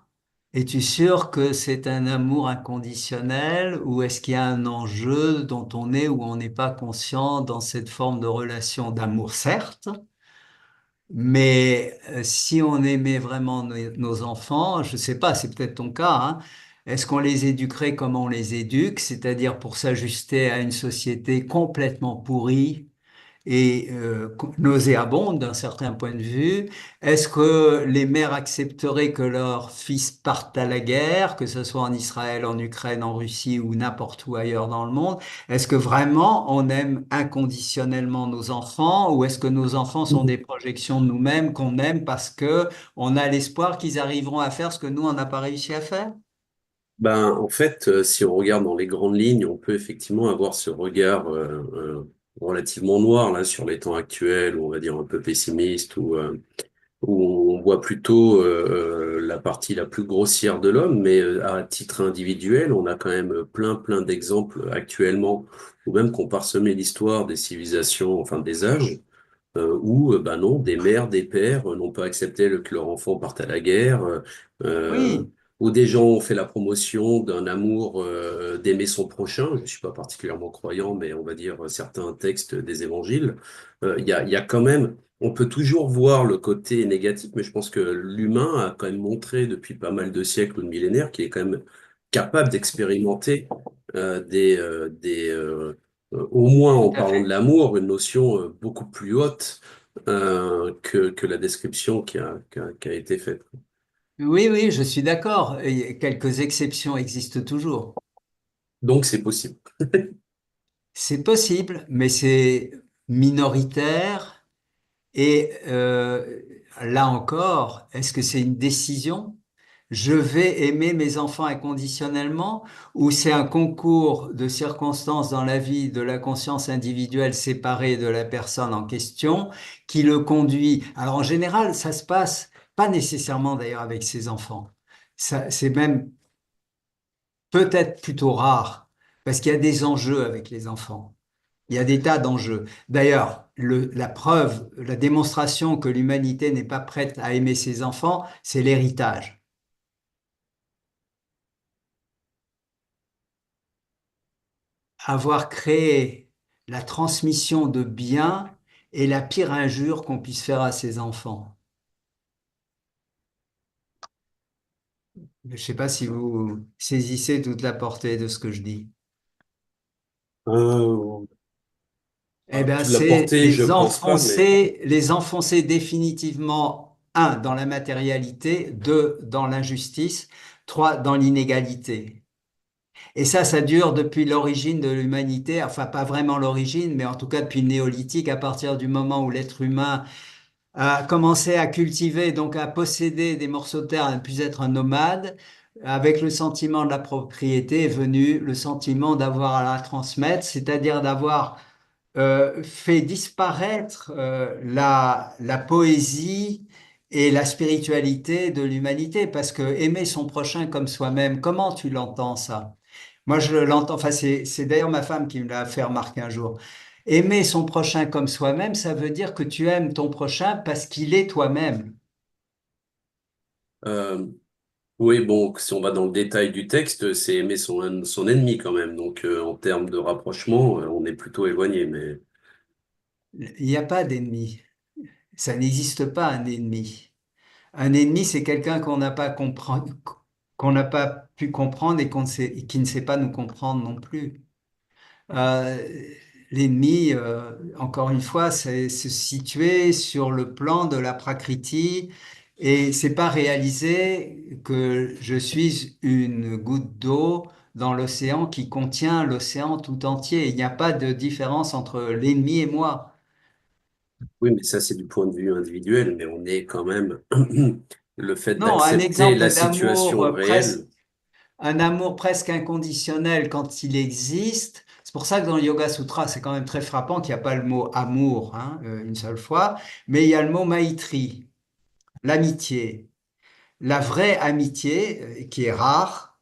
es-tu sûr que c'est un amour inconditionnel ou est-ce qu'il y a un enjeu dont on est ou on n'est pas conscient dans cette forme de relation d'amour, certes, mais si on aimait vraiment nos enfants, je ne sais pas, c'est peut-être ton cas, hein, est-ce qu'on les éduquerait comme on les éduque, c'est-à-dire pour s'ajuster à une société complètement pourrie et nauséabonde d'un certain point de vue? Est-ce que les mères accepteraient que leurs fils partent à la guerre, que ce soit en Israël, en Ukraine, en Russie ou n'importe où ailleurs dans le monde? Est-ce que vraiment on aime inconditionnellement nos enfants ou est-ce que nos enfants sont des projections de nous-mêmes qu'on aime parce que on a l'espoir qu'ils arriveront à faire ce que nous, on n'a pas réussi à faire? Ben, en fait, si on regarde dans les grandes lignes, on peut effectivement avoir ce regard relativement noir là sur les temps actuels, ou on va dire un peu pessimiste, où on voit plutôt la partie la plus grossière de l'homme, mais à titre individuel, on a quand même plein d'exemples actuellement, ou même qu'on parsemé l'histoire des civilisations, enfin des âges, où bah non, des mères, des pères n'ont pas accepté que leur enfant parte à la guerre, euh, Oui, où des gens ont fait la promotion d'un amour d'aimer son prochain. Je suis pas particulièrement croyant, mais on va dire certains textes des évangiles. Il y a quand même, on peut toujours voir le côté négatif, mais je pense que l'humain a quand même montré depuis pas mal de siècles ou de millénaires qu'il est quand même capable d'expérimenter au moins en tout à parlant de fait. l'amour, une notion beaucoup plus haute que la description qui a été faite. Oui, oui, je suis d'accord. Et quelques exceptions existent toujours. Donc c'est possible. C'est possible, mais c'est minoritaire. Et là encore, est-ce que c'est une décision? Je vais aimer mes enfants inconditionnellement ou c'est un concours de circonstances dans la vie de la conscience individuelle séparée de la personne en question qui le conduit? Alors en général, ça se passe pas nécessairement d'ailleurs avec ses enfants. Ça, c'est même peut-être plutôt rare parce qu'il y a des enjeux avec les enfants. Il y a des tas d'enjeux. D'ailleurs, la preuve, la démonstration que l'humanité n'est pas prête à aimer ses enfants, c'est l'héritage. Avoir créé la transmission de biens est la pire injure qu'on puisse faire à ses enfants. Je ne sais pas si vous saisissez toute la portée de ce que je dis. Euh, Eh bien, Toute la c'est portée, je pense pas, mais les enfoncer définitivement, un, dans la matérialité, deux, dans l'injustice, trois, dans l'inégalité. Et ça dure depuis l'origine de l'humanité, enfin pas vraiment l'origine, mais en tout cas depuis le néolithique, à partir du moment où l'être humain a commencé à cultiver, donc à posséder des morceaux de terre, à ne plus être un nomade. Avec le sentiment de la propriété est venu le sentiment d'avoir à la transmettre, c'est-à-dire d'avoir fait disparaître la poésie et la spiritualité de l'humanité, parce que aimer son prochain comme soi-même, comment tu l'entends ça? Moi, je l'entends, enfin, c'est d'ailleurs ma femme qui me l'a fait remarquer un jour. Aimer son prochain comme soi-même, ça veut dire que tu aimes ton prochain parce qu'il est toi-même. euh, oui, bon, si on va dans le détail du texte, c'est aimer son ennemi quand même. Donc en termes de rapprochement, on est plutôt éloigné, mais Il n'y a pas d'ennemi. Ça n'existe pas un ennemi. Un ennemi, c'est quelqu'un qu'on n'a pas pu comprendre et qui ne sait pas nous comprendre non plus. Euh, L'ennemi, encore une fois, c'est se situer sur le plan de la prakriti et c'est pas réaliser que je suis une goutte d'eau dans l'océan qui contient l'océan tout entier. Il n'y a pas de différence entre l'ennemi et moi. Oui, mais ça, c'est du point de vue individuel, mais on est quand même le fait Non, un d'accepter la exemple d'amour situation presque, réelle. un amour presque inconditionnel quand il existe. C'est pour ça que dans le Yoga Sutra, c'est quand même très frappant qu'il n'y a pas le mot amour, hein, une seule fois, mais il y a le mot maitri, l'amitié. La vraie amitié, qui est rare,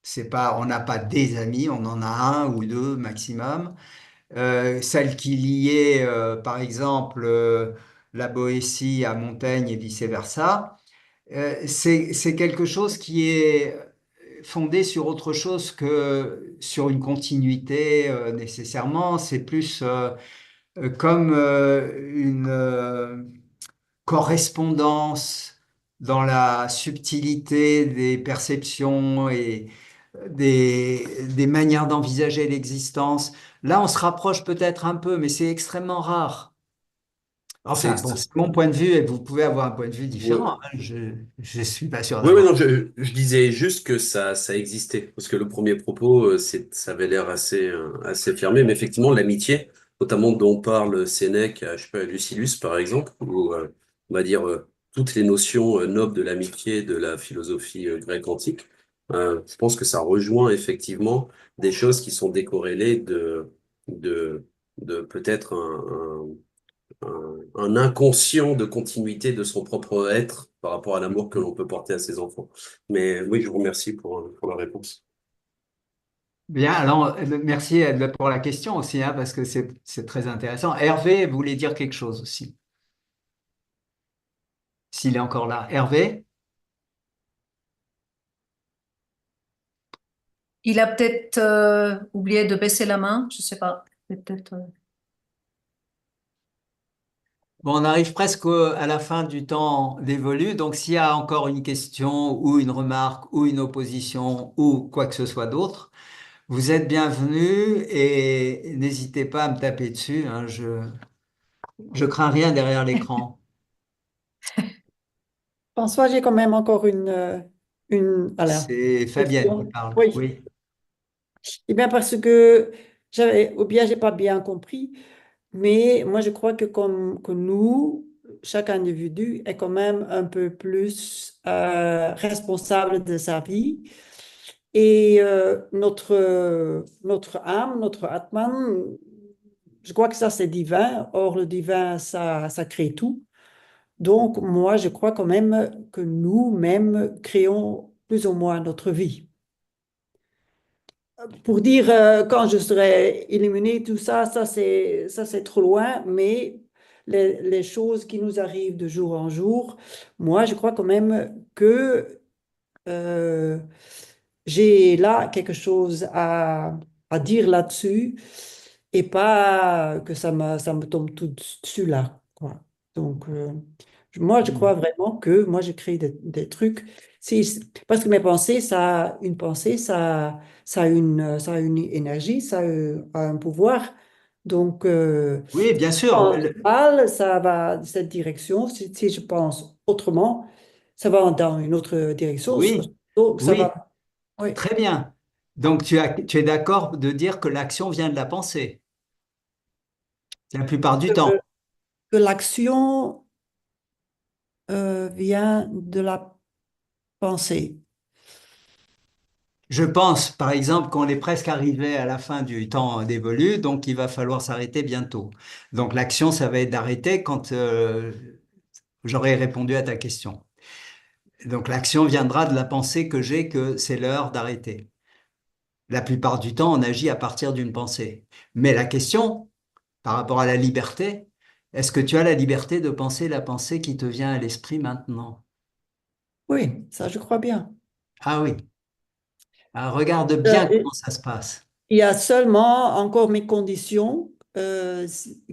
c'est pas, on n'a pas des amis, on en a un ou deux maximum. Celle qui liait, par exemple, la Boétie à Montaigne et vice-versa. C'est quelque chose qui est fondé sur autre chose que sur une continuité nécessairement. C'est plus comme une correspondance dans la subtilité des perceptions et des manières d'envisager l'existence. Là, on se rapproche peut-être un peu, mais c'est extrêmement rare. Enfin, bon, C'est, c'est mon point de vue et vous pouvez avoir un point de vue différent, ouais. hein. Je suis pas sûr Oui, oui, d'avoir. non, je disais juste que ça existait. Parce que le premier propos, ça avait l'air assez fermé. Mais effectivement, l'amitié, notamment dont parle Sénèque, je sais pas, Lucilius, par exemple, ou on va dire toutes les notions nobles de l'amitié de la philosophie grecque antique, je pense que ça rejoint effectivement des choses qui sont décorrélées de, de peut-être un inconscient de continuité de son propre être par rapport à l'amour que l'on peut porter à ses enfants. Mais oui, je vous remercie pour la réponse. Bien, alors merci pour la question aussi, hein, parce que c'est très intéressant. Hervé voulait dire quelque chose aussi, s'il est encore là. Hervé? Il a peut-être oublié de baisser la main, je sais pas. Peut-être. Bon, on arrive presque à la fin du temps dévolu, donc s'il y a encore une question ou une remarque ou une opposition ou quoi que ce soit d'autre, vous êtes bienvenus et n'hésitez pas à me taper dessus, hein, je crains rien derrière l'écran. François, j'ai quand même encore alors, C'est Fabienne qui question. parle. Oui. Oui. Eh bien, parce que ou bien j'ai pas bien compris, mais moi je crois que nous, chaque individu est quand même un peu plus responsable de sa vie. Et notre âme, notre Atman, je crois que ça c'est divin. Or, le divin, ça crée tout. Donc, moi, je crois quand même que nous-mêmes créons plus ou moins notre vie. Pour dire quand je serai éliminé, tout ça, ça c'est trop loin, mais les choses qui nous arrivent de jour en jour, moi, je crois quand même que euh, j'ai là quelque chose à dire là-dessus et pas que ça me tombe tout dessus là, quoi. Donc, moi, je crois vraiment que moi, je crée des trucs. Parce que mes pensées, une pensée, ça a une énergie, ça a un pouvoir. Donc, Oui, bien sûr. quand je parle, ça va dans cette direction. Si je pense autrement, ça va dans une autre direction. Oui, Donc, ça oui, va. Oui. très bien. Donc, tu es d'accord de dire que l'action vient de la pensée, la plupart du temps. Que l'action vient de la pensée. Je pense, par exemple, qu'on est presque arrivé à la fin du temps dévolu, donc il va falloir s'arrêter bientôt. Donc, l'action, ça va être d'arrêter quand j'aurai répondu à ta question. Donc, l'action viendra de la pensée que j'ai que c'est l'heure d'arrêter. La plupart du temps, on agit à partir d'une pensée. Mais la question, par rapport à la liberté, est-ce que tu as la liberté de penser la pensée qui te vient à l'esprit maintenant? Oui, ça, je crois bien. Ah oui. Alors, regarde Euh, bien comment ça se passe. il y a seulement encore mes conditions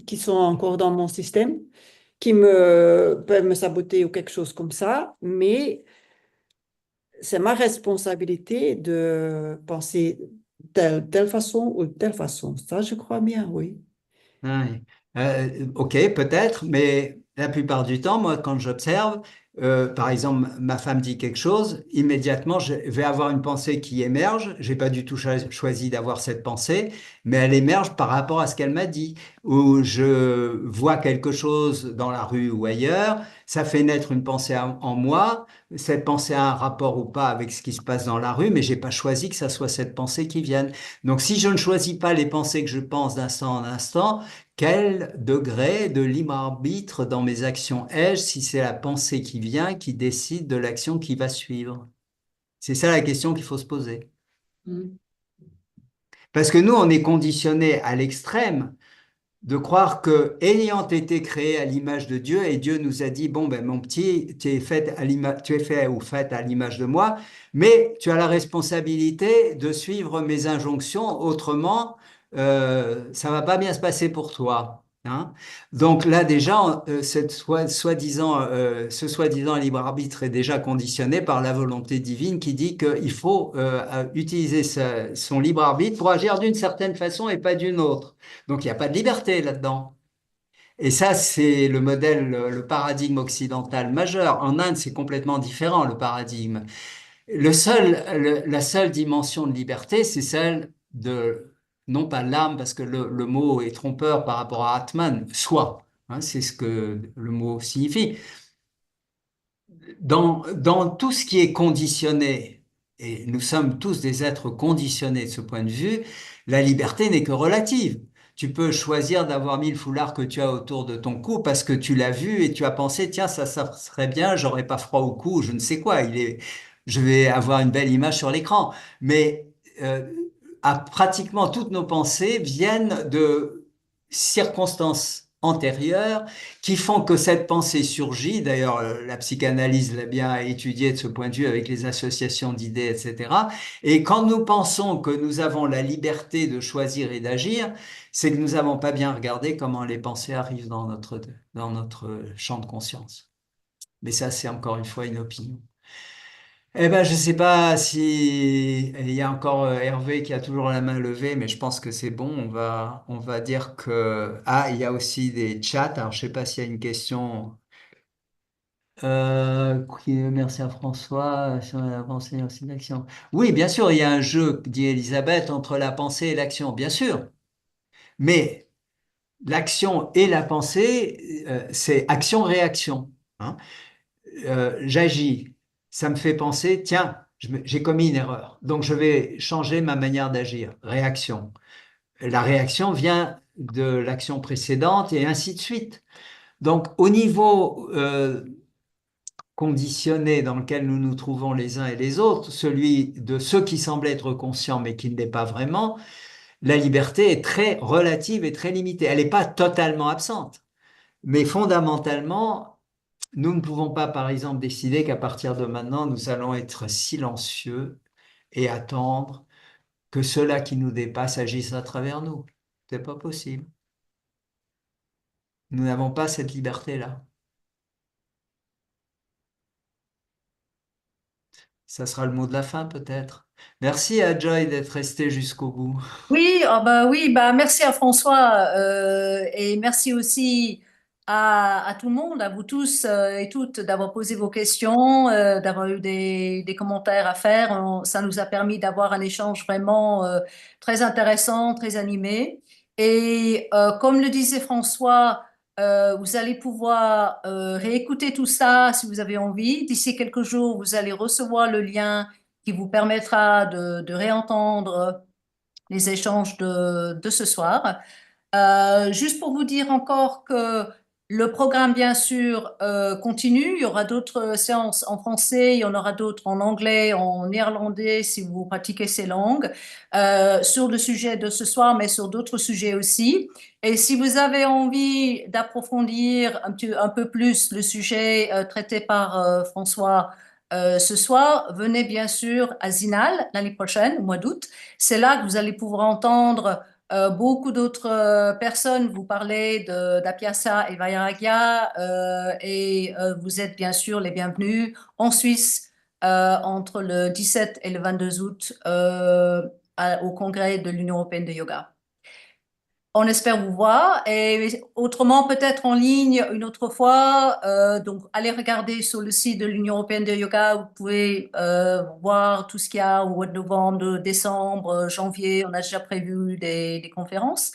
qui sont encore dans mon système, qui peuvent me saboter ou quelque chose comme ça, mais c'est ma responsabilité de penser telle façon ou telle façon. Ça, je crois bien, oui. Ouais. Ok, peut-être, mais la plupart du temps, moi, quand j'observe, par exemple, ma femme dit quelque chose, immédiatement, je vais avoir une pensée qui émerge. J'ai pas du tout choisi d'avoir cette pensée, mais elle émerge par rapport à ce qu'elle m'a dit. Ou je vois quelque chose dans la rue ou ailleurs, ça fait naître une pensée en moi. Cette pensée a un rapport ou pas avec ce qui se passe dans la rue, mais j'ai pas choisi que ça soit cette pensée qui vienne. Donc, si je ne choisis pas les pensées que je pense d'instant en instant, quel degré de libre arbitre dans mes actions ai-je si c'est la pensée qui vient qui décide de l'action qui va suivre? C'est ça la question qu'il faut se poser. Mm. Parce que nous, on est conditionné à l'extrême de croire que, ayant été créé à l'image de Dieu, et Dieu nous a dit, bon, ben, mon petit, tu es fait ou faite à l'image de moi, mais tu as la responsabilité de suivre mes injonctions, autrement, ça va pas bien se passer pour toi. Hein. Donc là, déjà, ce soi-disant libre arbitre est déjà conditionné par la volonté divine qui dit qu'il faut utiliser son libre arbitre pour agir d'une certaine façon et pas d'une autre. Donc, il n'y a pas de liberté là-dedans. Et ça, c'est le modèle, le paradigme occidental majeur. En Inde, c'est complètement différent, le paradigme. La seule dimension de liberté, c'est celle de, non pas l'âme, parce que le mot est trompeur par rapport à Atman, soi. Hein, c'est ce que le mot signifie. Dans tout ce qui est conditionné, et nous sommes tous des êtres conditionnés de ce point de vue, la liberté n'est que relative. Tu peux choisir d'avoir mis le foulard que tu as autour de ton cou parce que tu l'as vu et tu as pensé, tiens, ça serait bien, j'aurais pas froid au cou, je ne sais quoi, je vais avoir une belle image sur l'écran. Mais pratiquement toutes nos pensées viennent de circonstances antérieures qui font que cette pensée surgit. D'ailleurs, la psychanalyse l'a bien étudié de ce point de vue avec les associations d'idées, etc. Et quand nous pensons que nous avons la liberté de choisir et d'agir, c'est que nous n'avons pas bien regardé comment les pensées arrivent dans notre champ de conscience. Mais ça, c'est encore une fois une opinion. Eh ben, je sais pas si il y a encore Hervé qui a toujours la main levée, mais je pense que c'est bon. On va dire que il y a aussi des chats. Alors, je sais pas s'il y a une question. Merci à François sur la pensée et aussi l'action. Oui, bien sûr, il y a un jeu, dit Elisabeth, entre la pensée et l'action, bien sûr. Mais l'action et la pensée, c'est action-réaction. Hein. J'agis, ça me fait penser, tiens, j'ai commis une erreur, donc je vais changer ma manière d'agir. Réaction. La réaction vient de l'action précédente et ainsi de suite. Donc, au niveau conditionné dans lequel nous nous trouvons les uns et les autres, celui de ceux qui semblent être conscients mais qui ne l'est pas vraiment, la liberté est très relative et très limitée. Elle n'est pas totalement absente, mais fondamentalement, nous ne pouvons pas, par exemple, décider qu'à partir de maintenant, nous allons être silencieux et attendre que ceux-là qui nous dépassent agissent à travers nous. C'est pas possible. Nous n'avons pas cette liberté-là. Ça sera le mot de la fin, peut-être. Merci à Joy d'être resté jusqu'au bout. Oui, oui, merci à François et merci aussi à tout le monde, à vous tous et toutes d'avoir posé vos questions, d'avoir eu des commentaires à faire. Ça nous a permis d'avoir un échange vraiment très intéressant, très animé. Et comme le disait François, vous allez pouvoir réécouter tout ça si vous avez envie. D'ici quelques jours, vous allez recevoir le lien qui vous permettra de réentendre les échanges de ce soir. Juste pour vous dire encore que le programme, bien sûr, continue. Il y aura d'autres séances en français, il y en aura d'autres en anglais, en néerlandais, si vous pratiquez ces langues, sur le sujet de ce soir, mais sur d'autres sujets aussi. Et si vous avez envie d'approfondir un peu plus le sujet traité par François ce soir, venez bien sûr à Zinal l'année prochaine, au mois d'août. C'est là que vous allez pouvoir entendre beaucoup d'autres personnes vous parler d'Apiasa et Vairagya et vous êtes bien sûr les bienvenus en Suisse entre le 17 et le 22 août au congrès de l'Union européenne de yoga. On espère vous voir et autrement peut-être en ligne une autre fois. Donc allez regarder sur le site de l'Union européenne de yoga. Vous pouvez voir tout ce qu'il y a au mois de novembre, décembre, janvier. On a déjà prévu des conférences.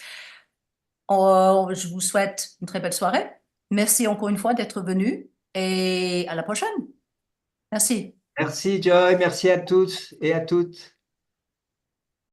Je vous souhaite une très belle soirée. Merci encore une fois d'être venu et à la prochaine. Merci. Merci Joy, merci à tous et à toutes.